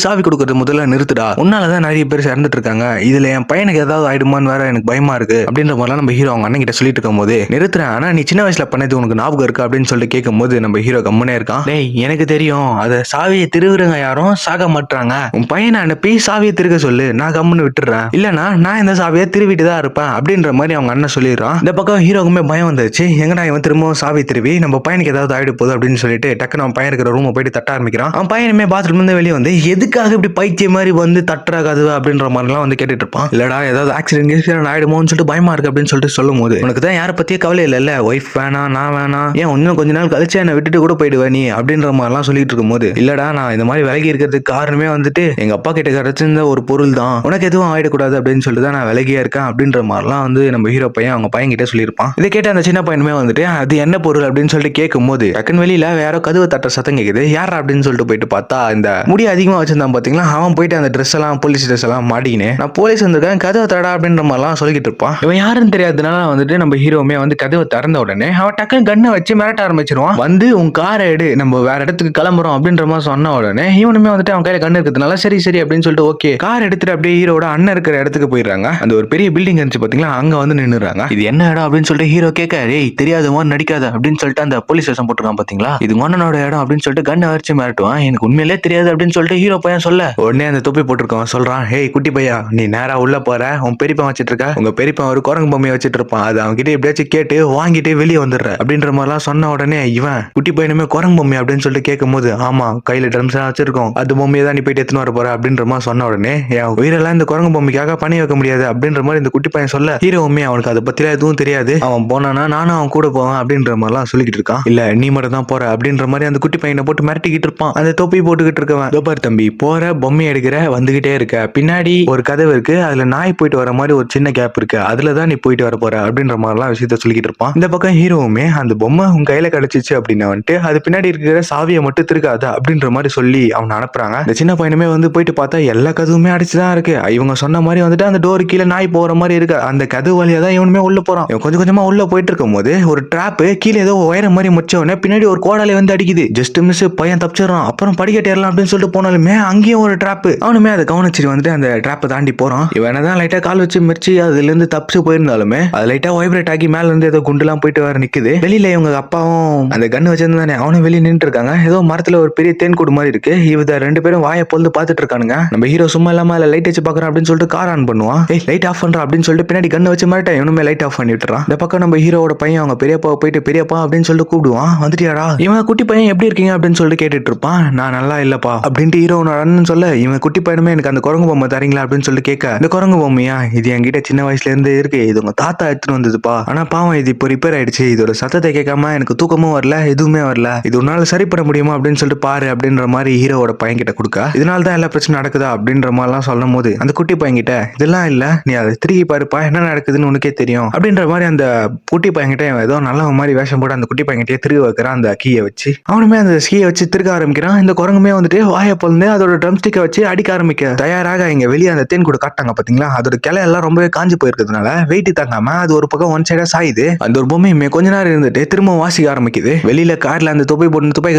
சாவி கொடுக்கறது முதல்ல நிறுத்துடா, உன்னாலதான் நிறைய பேர் இறந்துட்டு இருக்காங்க, இதுல என் பையனுக்கு ஏதாவது ஆயிடுமான்னு வேற எனக்கு பயமா இருக்கு அப்படின்ற மாதிரிலாம் நம்ம ஹீரோ அவங்க அண்ணன் கிட்ட சொல்லிட்டு இருக்கும் போது, நிறுத்துறேன் ஆனா நீ சின்ன வயசுல பண்ணது உனக்கு ஞாபகம் இருக்கு அப்படின்னு சொல்லிட்டு கேட்கும் போது நம்ம ஹீரோ கம்முனே இருக்கான். டேய் எனக்கு தெரியும், அத சாவியை திருவுறங்க யாரும் சாக மாட்டாங்க, உன் பையனை அனுப்பி சாவியை திருக சொல்லு, நான் கம்முன்னு விட்டுறேன், இல்லனா நான் இந்த சாவியை திருவிட்டு தான் இருப்பேன் அப்படின்ற மாதிரி அவங்க அண்ணன் சொல்லிடுறான். இந்த பக்கம் ஹீரோக்குமே பயம் வந்துருச்சு, எங்கடா இவன் திரும்பவும் சாவி திருவி நம்ம பையனுக்கு ஏதாவது ஆயிடு போகுது அப்படின்னு சொல்லிட்டு டக்குன்னு அவன் பையன் இருக்கிற ரூமை போயிட்டு தட்ட ஆரம்பிக்கிறான். அவன் பையனுமே பாத்ரூம்ல இருந்து வெளியே வந்து எதுக்காக இப்படி பைத்திய மாதிரி வந்து தட்டுற கதவு அப்படின்ற மாதிரிலாம் வந்து கேட்டுட்டு இருப்பான். இல்லடா ஏதாவது ஆக்சிடென்ட் ஆயிடுமோன்னு சொல்லிட்டு பயமா இருக்கு அப்படின்னு சொல்லிட்டு சொல்லும் போது, உனக்கு தான் யாரை பத்தியே கவலை இல்ல, ஒய்ஃப் வேணா நான் வேணா, ஏன் இன்னும் கொஞ்ச நாள் கழிச்சு என்னை விட்டுட்டு கூட போயிடுவேன் நீ அப்படின்ற மாதிரிலாம் சொல்லிட்டு இருக்கும் போது, இல்லடா நான் இந்த மாதிரி விலகி இருக்கிறதுக்கு காரணமே வந்துட்டு எங்க அப்பா கிட்ட கிடைச்சிருந்த ஒரு பொருள் தான், உனக்கு எதுவும் ஆயிடக்கூடாது அப்படின்னு சொல்லிட்டு தான் நான் விலகியா இருக்கேன் அப்படின்ற மாதிரிலாம் வந்து நம்ம ஹீரோ பையன் அவங்க பையன் கிட்ட சொல்லியிருப்பான். இதை கேட்ட அந்த சின்ன பையனுமே வந்துட்டு அது என்ன பொருள் அப்படின்னு சொல்லிட்டு கேட்கும் போது, டக்குன்னு வெளியில வேற கதவு தட்டுற சத்தம் கேக்குது. யாரா அப்படின்னு சொல்லிட்டு போயிட்டு பார்த்தா, இந்த முடி அதிகமா வச்சிருந்தான் பாத்தீங்களா, அவன் போயிட்டு அந்த ட்ரெஸ் எல்லாம் போலீஸ் ட்ரெஸ் எல்லாம் மாட்டிக்கினே, நான் போலீஸ் வந்திருக்கேன் கதவை தடா அப்படின்ற மாதிரிலாம் சொல்லிக்கிட்டு இருப்பான். இவன் யாருன்னு தெரியாததுனால வந்துட்டு நம்ம ஹீரோமே வந்து கதவை திறந்த உடனே அவன் டக்குன்னு கண்ணை வச்சு மிரட்ட ஆரம்பிச்சிருவான். வந்து உன் காரை எடு நம்ம வேற இடத்துக்கு கிளம்புறோம் அப்படின்ற மாதிரி சொன்ன உடனே இவனுமே வந்துட்டு அவன் கையில கண்ணு இருக்கிறதுனால சரி சரி அப்படின்னு சொல்லிட்டு ஓகே கார் எடுத்துட்டு அப்படியே ஹீரோட அண்ணன் இருக்கிற இடத்துக்கு போயிடுறாங்க. அந்த ஒரு பெரிய பில்டிங் இருந்துச்சு பாத்தீங்களா, அங்க வந்து நின்னுறாங்க. இது என்ன இடம் அப்படின்னு சொல்லிட்டு ஹீரோ கேட்க, ஏய் தெரியாத மாதிரி நடிக்காத அப்படின்னு சொல்லிட்டு அந்த போலீஸ் ஸ்டேஷன் போட்டுருக்கான் பாத்தீங்களா, இது மன்னனோட இடம் அப்படின்னு சொல்லிட்டு கண்ணை வச்சு மிரட்டுவான். எனக்கு உண்மையிலே தெரியாது அப்படின்னு சொல்லிட்டு ஹீரோ பையன் சொல்ல, உடனே அந்த தொப்பி போட்டிருக்கவன் சொல்றான், ஹேய் குட்டி பையா நீ நேரா உள்ள போற, உன் பெரியப்பா வச்சிட்டு இருக்க, உங்க பெரியப்பா ஒரு குரங்கு பொம்மையை வச்சிட்டு இருப்பான், அது அவங்க கிட்ட எப்படியாச்சும் கேட்டு வாங்கிட்டு வெளியே வந்துடுற அப்படின்ற மாதிரிலாம் சொன்ன உடனே இவன் குட்டி பையனுமே குரங்கு பொம்மை அப்படின்னு சொல்லிட்டு கேட்கும் போது, ஆமா கையில ட்ரம்ஸ் எல்லாம் வச்சிருக்கோம், அது பொம்மையை தான் நீ போயிட்டு எடுத்துன்னு வர போற அப்படின்ற மாதிரி சொன்ன உடனே, என் உயிரெல்லாம் இந்த குரங்கு பொம்மைக்காக பண்ணி வைக்க முடியாது அப்படின்ற மாதிரி இந்த குட்டி பையன் சொல்ல, ஹீரோவுமே அவனுக்கு அதை பத்திலாம் எதுவும் தெரியாது, அவன் போனானா நானும் அவன் கூட போவேன் அப்படின்ற மாதிரிலாம் சொல்லிக்கிட்டு இருக்கான். இல்ல நீ மட்டும் தான் போற அப்படின்ற மாதிரி அந்த குட்டி பையனை போட்டு மிரட்டிக்கிட்டு இருப்பான். அந்த தொப்பி போட்டுக்கிட்டு இருக்கவன், தோப்பார் தம்பி போற பொம்மை எடுக்கிற வந்துகிட்டே இருக்க, பின்னாடி ஒரு கதவு இருக்கு, அதுல நாய் போயிட்டு வர மாதிரி ஒரு சின்ன கேப் இருக்கு, அதுலதான் நீ போயிட்டு வர போற அப்படின்ற மாதிரிலாம் விஷயத்த சொல்லிக்கிட்டு இருப்பான். இந்த பக்கம் ஹீரோவுமே அந்த பொம்மை உன் கையில கிடைச்சிச்சு அப்படின்னு வந்துட்டு அது பின்னாடி இருக்கிற சாவியை மட்டும் திருக்காத அப்படின்ற மாதிரி சொல்லி அவனை அனுப்புறாங்க. இந்த சின்ன பையனுமே வந்து போயிட்டு பார்த்தா எல்லா கதவுமே அடிச்சுதான் இருக்கு. இவங்க சொன்ன மாதிரி வந்துட்டு அந்த டோர் கீழே நாய் போற மாதிரி இருக்கு, அந்த கதவு வழியா தான் இவனுமே உள்ள போறான். கொஞ்சம் கொஞ்சமா உள்ள போயிட்டு இருக்கும் போது ஒரு டிராப் கீழே ஏதோ உயரம் மாதிரி முச்சவனே பின்னாடி ஒரு கோடாலே வந்து அடிக்குது. ஜஸ்ட் மிஸ் பையன் தப்பிச்சிடறான். அப்புறம் படிக்கட்டு ஏறலாம் அப்படின்னு சொல்லிட்டு போனாலுமே அங்கேயும் ஒரு டிராப். அவனுமே அதை கவனிச்சுட்டு வந்துட்டு அந்த டிராப்பை தாண்டி போறான். இவன் தான் லைட்டா கால் வச்சு மிர்ச்சி அதுல இருந்து தப்பிச்சு போயிருந்தாலுமே அது லைட்டா வைப்ரேட் ஆகி மேல இருந்து ஏதோ குண்டுலாம் போயிட்டு வர நிக்குது. வெளியில இவங்க அப்பாவும் அந்த கன்னு வச்சிருந்தானே அவனும் வெளியே நின்று இருக்காங்க. ஏதோ மரத்துல ஒரு பெரிய தேன் கூடு மாதிரி இருக்கு. இவத 2 பேரும் வாயை பொழுது பாத்துட்டு இருக்கானுங்க. நம்ம ஹீரோ சும்மா இல்லாம அதுல லைட் வச்சு பாக்குறான் அப்படின்னு சொல்லிட்டு கார் ஆன் பண்ணுவான். ஏய் லைட் ஆஃப் பண்றா அப்படின்னு சொல்லிட்டு பின்னாடி கன்னு வச்சு மாட்டேன் இவனுமே லைட் ஆஃப் பண்ணி விட்டுறான். இந்த பக்கம் நம்ம ஹீரோட பையன் அவங்க பெரியப்பா போயிட்டு பெரியப்பா அப்படின்னு சொல்லிட்டு கூப்பிடுவான். வந்துட்டியாடா, இவன் குட்டி பையன் எப்படி இருக்கீங்க அப்படின்னு சொல்லிட்டு கேட்டுட்டு இருப்பான். நான் நல்லா இல்லப்பா அப்படின்ட்டு ஹீரோனோட அண்ணன் சொல்ல, இவன் குட்டி பையனுமே எனக்கு அந்த குரங்கு பொம்மை தரீங்களா அப்படின்னு சொல்லிட்டு கேட்க, இந்த குரங்கு பொம்மையா இது என்கிட்ட சின்ன வயசுல இருந்து இருக்கு, இது உங்க தாத்தா எடுத்துட்டு வந்ததுப்பா, ஆனா பாவம் இது இப்போ ரிப்பேர் ஆயிடுச்சு, இதோட சத்தத்தை கேட்காம எனக்கு தூக்கமும் வரல எதுவுமே வரல, இது உன்னால சரி பண்ண முடியுமா அப்படின்னு சொல்லிட்டு பாரு அப்படின்ற மாதிரி ஹீரோவோட பையன் கிட்ட கொடுக்க, இருக்கா, இதனால தான் எல்லா பிரச்சனை நடக்குதா அப்படின்ற மாதிரிலாம் சொல்லும் போது அந்த குட்டி பையன்கிட்ட இதெல்லாம் இல்ல, நீ அதை திரும்பி பாருப்பா, என்ன நடக்குதுன்னு உனக்கே தெரியும் அப்படின்ற மாதிரி அந்த குட்டி பையன்கிட்ட ஏதோ நல்ல மாதிரி வேஷம் போட்டு அந்த குட்டி பையன்கிட்டயே திருக வைக்கிறான் அந்த கீயை வச்சு. அவனுமே அந்த கீயை வச்சு திருக்க ஆரம்பிக்கிறான். இந்த குரங்குமே வந்துட்டு வாயை பொழுது அதோட ட்ரம் ஸ்டிக்கை வச்சு அடிக்க ஆரம்பிக்க தயாராக இங்க வெளியே அந்த தேன் கூட காட்டாங்க பாத்தீங்களா, அதோட கிளை எல்லாம் ரொம்பவே காஞ்சி போயிருக்கிறதுனால வெயிட் தாங்காம அது ஒரு பக்கம் ஒன் சைடா சாயுது. அந்த ஒரு பொம்மையுமே கொஞ்ச நேரம் இருந்துட்டு திரும்ப வாசிக்க ஆரம்பிக்குது. வெளியில கார்ல அந்த துப்பை போட்டு துப்பாக்கி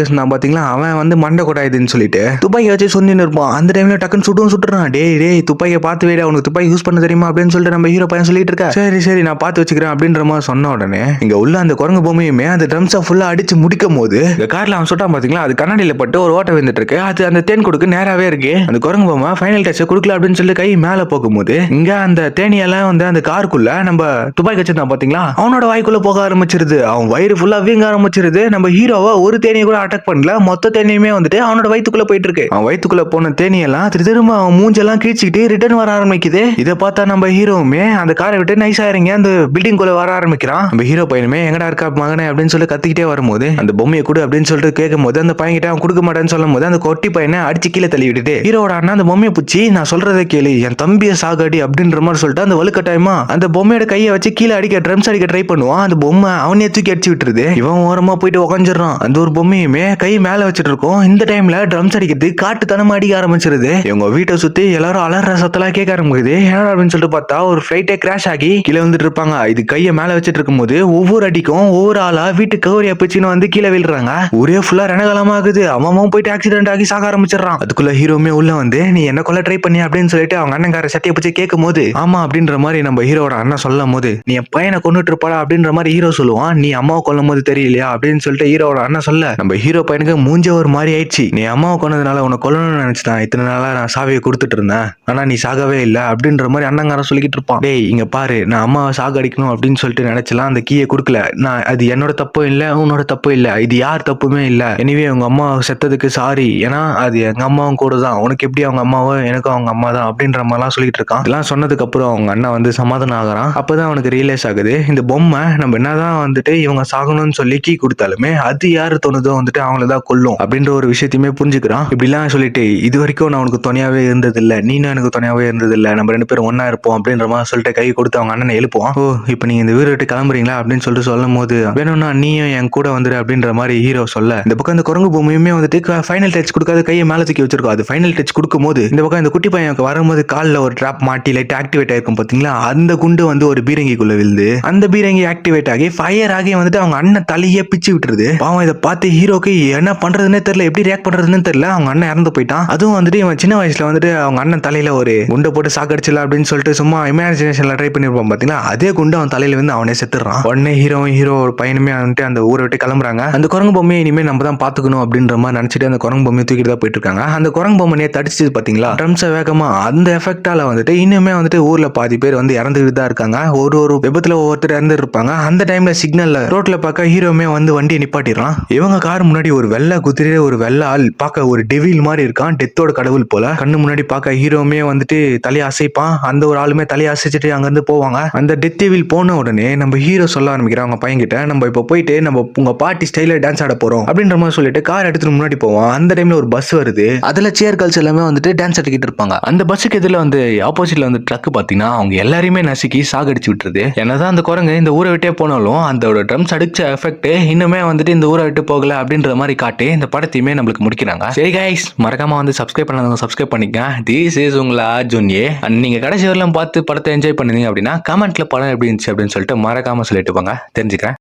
வச்சிருந்தான் பாத்தீங்களா, அவன் வந்து மண்டை கொடாயுதுன்னு சொல்லிட்டு துப்பாக்கி வச்சு சொன்னின்னு இருப்பான். அந்த டைம்ல டக்குன்னு சுட்டுறான். டேய் துப்பாக்கியை பார்த்து வேடா, உனக்கு துப்பாக்கி யூஸ் பண்ண தெரியுமா அப்படின்னு சொல்லிட்டு நம்ம ஹீரோ பையன் சொல்லிட்டு இருக்கா. சரி நான் பார்த்து வச்சுக்கிறேன் அப்படின்ற மாதிரி சொன்ன உடனே இங்க உள்ள அந்த குரங்கு பொம்மையுமே அந்த ட்ரம்ஸை ஃபுல்லா அடிச்சு முடிக்கும் போது இந்த கார்ல அவன் சுட்டான் பாத்தீங்களா, அது கண்ணாடியில பட்டு ஒரு ஓட்ட வந்துட்டு இருக்கு. அது அந்த தேன் கொடுக்கு நேராவே இருக்கு. அந்த குரங்கு பொம்மை ஃபைனல் டச் கொடுக்கல அப்படின்னு சொல்லி கை மேல போகும்போது இங்க அந்த தேனியெல்லாம் வந்து அந்த காருக்குள்ள நம்ம துப்பாக்கி வச்சிருந்தான் பாத்தீங்களா, அவனோட வாய்க்குள்ள போக ஆரம்பிச்சிருது. அவன் வயிறு ஃபுல்லா வீங்க ஆரம்பிச்சிருது. நம்ம ஹீரோவா ஒரு தேனியை கூட அட்டாக் பண்ணல, மொத்த தேனியுமே வந்துட்டு அவனோட வயிற்றுக்குள்ள போயிட்டு இருக்கு. அவன் வயிற்றுக்குள்ள போன தேனியெல்லாம் திரும்ப அவன் மூஞ்செல்லாம் கீழ்ச்சிக்கிட்டு ரிட்டர்ன் வர ஆரம்பிக்குது. இதை பார்த்தா நம்ம ஹீரோவுமே அந்த காரை விட்டு நைஸா இறங்கி அந்த பில்டிங் குள்ள வர ஆரம்பிக்கிறான். நம்ம ஹீரோ பையனுமே எங்கடா இருக்கா மகனே அப்படின்னு சொல்லி கத்திக்கிட்டே வரும்போது அந்த பொம்மையை கொடு அப்படின்னு சொல்லிட்டு கேட்கும் போது அந்த பையன்கிட்ட அவன் கொடுக்க மாட்டேன்னு சொல்லும் போது அந்த கொட்டி பையனை அடிச்சு கீழே தள்ளி விட்டுட்டு ஹீரோட அண்ணா அந்த பொம்மையை பிடிச்சி நான் சொல்றதை கேளு, என் தம்பியை சாகாடி அப்படின்ற மாதிரி சொல்லிட்டு அந்த வலுக்கட்டாயமா அந்த பொம்மையோட கையை வச்சு கீழே அடிக்க ட்ரம்ஸ் அடிக்க ட்ரை பண்ணுவான். அந்த பொம்மை அவனே தூக்கி அடிச்சு விட்டுருது. இவன் ஓரமா போயிட்டு உட்காந்துடுறான். அந்த ஒரு பொம்மையுமே கை மேல வச்சுட்டு இருக்கும். இந்த டைம்ல ட்ரம்ஸ் அடிக்கிறது காட்டுத்தனமா அடிக்க ஆரம்பிச்சிருது. இவங்க வீட்டை சுத்தி எல்லாரும் அலற சத்தெல்லாம் கேட்க ஆரம்பிக்குது. ஏன்னா அப்படின்னு சொல்லிட்டு பார்த்தா ஒரு ஃபிளைட்டே கிராஷ் ஆகி கீழே வந்துட்டு இருப்பாங்க. இது கையை மேல வச்சுட்டு இருக்கும்போது ஒவ்வொரு அடிக்கும் ஒவ்வொரு ஆளா வீட்டு கவரியா பிச்சுன்னு வந்து கீழே விழுறாங்க. ஒரே ஃபுல்லா ரணகலமா ஆகுது. அவன் போயிட்டு ஆக்சிடென்ட் ஆகி சாக ஆரம்பிச்சிடறான். அதுக்குள்ள ஹீரோமே உள்ள வந்து நீ என்ன கொல்ல ட்ரை பண்ணி அப்படின்னு சொல்லிட்டு அவங்க அண்ணங்கார சட்டையை பிடிச்சி கேட்கும் போது ஆமா அப்படின்ற மாதிரி நம்ம ஹீரோட அண்ணன் சொல்லும் போது நீ என் பையனை கொண்டுட்டு இருப்பாடா அப்படின்ற மாதிரி ஹீரோ சொல்லுவான். நீ அம்மாவை கொல்லும் போது தெரியலையா அப்படின்னு சொல்லிட்டு ஹீரோட அண்ணன் சொல்ல நம்ம ஹீரோ பையனுக்கு மூஞ்ச ஒரு மாதிரி ஆயிடுச்சு. நீ அம்மாவை கொண்டதுனால உன்னை கொல்லணும்னு நினைச்சிட்டான். இத்தனை நாளா நான் சாவியை கொடுத்துட்டு இருந்தேன், ஆனா நீ சாகவே இல்லை அப்படின்ற மாதிரி அண்ணங்காரன் சொல்லிக்கிட்டு இருப்பான். டேய் இங்க பாரு, நான் அம்மாவை சாக அடிக்கணும் அப்படின்னு சொல்லிட்டு நினைச்சலாம், அந்த கீயை கொடுக்கல. நான் அது என்னோட தப்பும் இல்லை, உன்னோட தப்பும் இல்லை, இது யார் தப்புமே இல்லை. எனிவே உங்க அம்மா செத்ததுக்கு சாரி, ஏன்னா அது எங்க அம்மாவும் கூட தான், உனக்கு எப்படி அவங்க அம்மாவோ எனக்கும் அவங்க அம்மா தான் அப்படின்ற மாதிரிலாம் சொல்லிட்டு இருக்கான். இதெல்லாம் சொன்னதுக்கு அப்புறம் அவங்க அண்ணன் வந்து சமாதானம் ஆகிறான். அப்பதான் அவனுக்கு ரியலைஸ் ஆகுது இந்த பொம்மை நம்ம என்னதான் வந்துட்டு இவங்க சாகணும்னு சொல்லி கீ கொடுத்தாலுமே அது யாரு தோணுதோ வந்துட்டு அவங்களதான் கொல்லும் அப்படின்ற ஒரு விஷயத்தையுமே புரிஞ்சுக்கிறான். இப்படிலாம் சொல்லிட்டு இது வரைக்கும் நான் உனக்கு துணையாவே இருந்ததில்லை, நீனும் எனக்கு துணையாவே இருந்ததில்லை, நம்ம ரெண்டு பேரும் ஒன்னா இருப்போம் அப்படின்ற மாதிரி சொல்லிட்டு கை கொடுத்து அவங்க அண்ணனை எழுப்புவான். ஓ இப்போ நீங்க இந்த வீடு விட்டு கிளம்புறீங்களா அப்படின்னு சொல்லிட்டு சொல்லும் போது வேணும்னா நீயும் என் கூட வந்துரு அப்படின்ற மாதிரி ஹீரோ சொல்ல இந்த பக்கம் இந்த குரங்கு பொம்மையுமே வந்துட்டு ஃபைனல் டச் கொடுக்காத கையை மேல தூக்கி வச்சிருக்கோம். அது ஃபைனல் டச் கொடுக்கும் போது இந்த பக்கம் இந்த குட்டி பையன் வரும்போது காலில் ஒரு ட்ராப் மாட்டி லைட் ஆக்டிவேட் ஆயிருக்கும் பாத்தீங்களா, அந்த குண்டு வந்து ஒரு பீரங்கிக்குள்ள விழுது. அந்த பீரங்கி ஆக்டிவேட் ஆகி ஃபயர் ஆகி வந்துட்டு அவங்க அண்ணன் தலையே பிச்சு விட்டுருது. பாவம் இதை பார்த்து ஹீரோக்கு என்ன பண்றதுன்னே தெரியல, எப்படி ரியாக்ட் பண்றதுன்னு தெரியல. அவங்க அண்ணன் இறந்து போயிட்டான். அதுவும் வந்துட்டு இவன் சின்ன வயசுல வந்துட்டு அவங்க அண்ணன் தலையில ஒரு குண்டை போட்டு சாக்கடிச்சல அப்படின்னு சொல்லிட்டு சும்மா இமேஜினேஷன்ல ட்ரை பண்ணிருப்பான் பாத்தீங்களா, அதே குண்டு அவன் தலையில வந்து அவனே செத்துறான். உடனே ஹீரோ ஒரு பையனுமே வந்துட்டு அந்த ஊரை விட்டு கிளம்புறாங்க. அந்த குரங்கு பொம்மையை இனிமே நம்ம தான் பாத்துக்கணும் அப்படின்ற மாதிரி நினைச்சிட்டு அந்த குரங்கு பொம்மையை தூக்கிட்டு தான் போயிட்டு இருக்காங்க. அந்த குரங்கு பொம்மையை தடிச்சு பாத்தீங்களா ட்ரம்ஸை வேகமா, அந்த எஃபெக்டால வந்துட்டு இன்னுமே வந்துட்டு ஊர்ல பாதி பேர் வந்து இறந்துகிட்டு தான் இருக்காங்க. ஒரு விபத்துல ஒவ்வொருத்தர் இறந்து இருப்பாங்க. அந்த டைம்ல சிக்னல்ல ரோட்ல பார்க்க ஹீரோமே வந்து வண்டியை நிப்பாட்டிடுறான். இவங்க கார் முன்னாடி ஒரு வெள்ளை குதிரை, ஒரு வெள்ளை ஆள் பார்க்க ஒரு டெவில் மாதிரி இருக்கான், டெத்தோட கடவுள் போல. கண்ணு முன்னாடி பார்க்க ஹீரோமே வந்துட்டு தலையை அசைப்பான். அந்த ஒரு ஆளுமே தலையை அசைச்சிட்டு அங்க இருந்து போவாங்க. அந்த டெத் டெவில் போன உடனே நம்ம ஹீரோ சொல்ல ஆரம்பிக்கிறான் அவங்க பையன்கிட்ட, நம்ம இப்போ போயிட்டு நம்ம உங்க பாட்டி ஸ்டைல டான்ஸ் ஆட போறோம் அப்படின்ற மாதிரி சொல்லிட்டு கார் எடுத்துட்டு முன்னாடி போவான். அந்த டைம்ல ஒரு பஸ் வருது. அதுல சேர் கல்ஸ் எல்லாமே வந்துட்டு டான்ஸ் ஆடிக்கிட்டு இருப்பாங்க. அந்த பஸ்ஸுக்கு எதிரில வந்து ஆப்போசிட்ல வந்து ட்ரக் பாத்தீங்கன்னா அவங்க எல்லாரையுமே நசுக்கி சாகடிச்சு விட்டுருது. என்னதான் அந்த குரங்கு இந்த ஊரை விட்டே போனாலும் அந்த ட்ரம்ஸ் அடிச்ச எஃபெக்ட் இன்னுமே வந்துட்டு இந்த ஊரை விட்டு போகல அப்படின்ற மாதிரி காட்டி இந்த படத்தையுமே நம்மளுக்கு முடிக்கிறாங்க. சரி கைஸ், மறக்காம வந்து சப்ஸ்கிரைப் பண்ணாதவங்க சப்ஸ்கிரைப் பண்ணிக்க. திஸ் இஸ் உங்கள அர்ஜுன் ஏ. நீங்க கடைசி வரலாம் பார்த்து படத்தை என்ஜாய் பண்ணுங்க அப்படின்னா கமெண்ட்ல படம் எப்படி இருந்துச்சு அப்படின்னு சொல்லிட்டு மறக்காம சொல்லிட்டு போங்க, தெரிஞ்சுக்கிறேன்.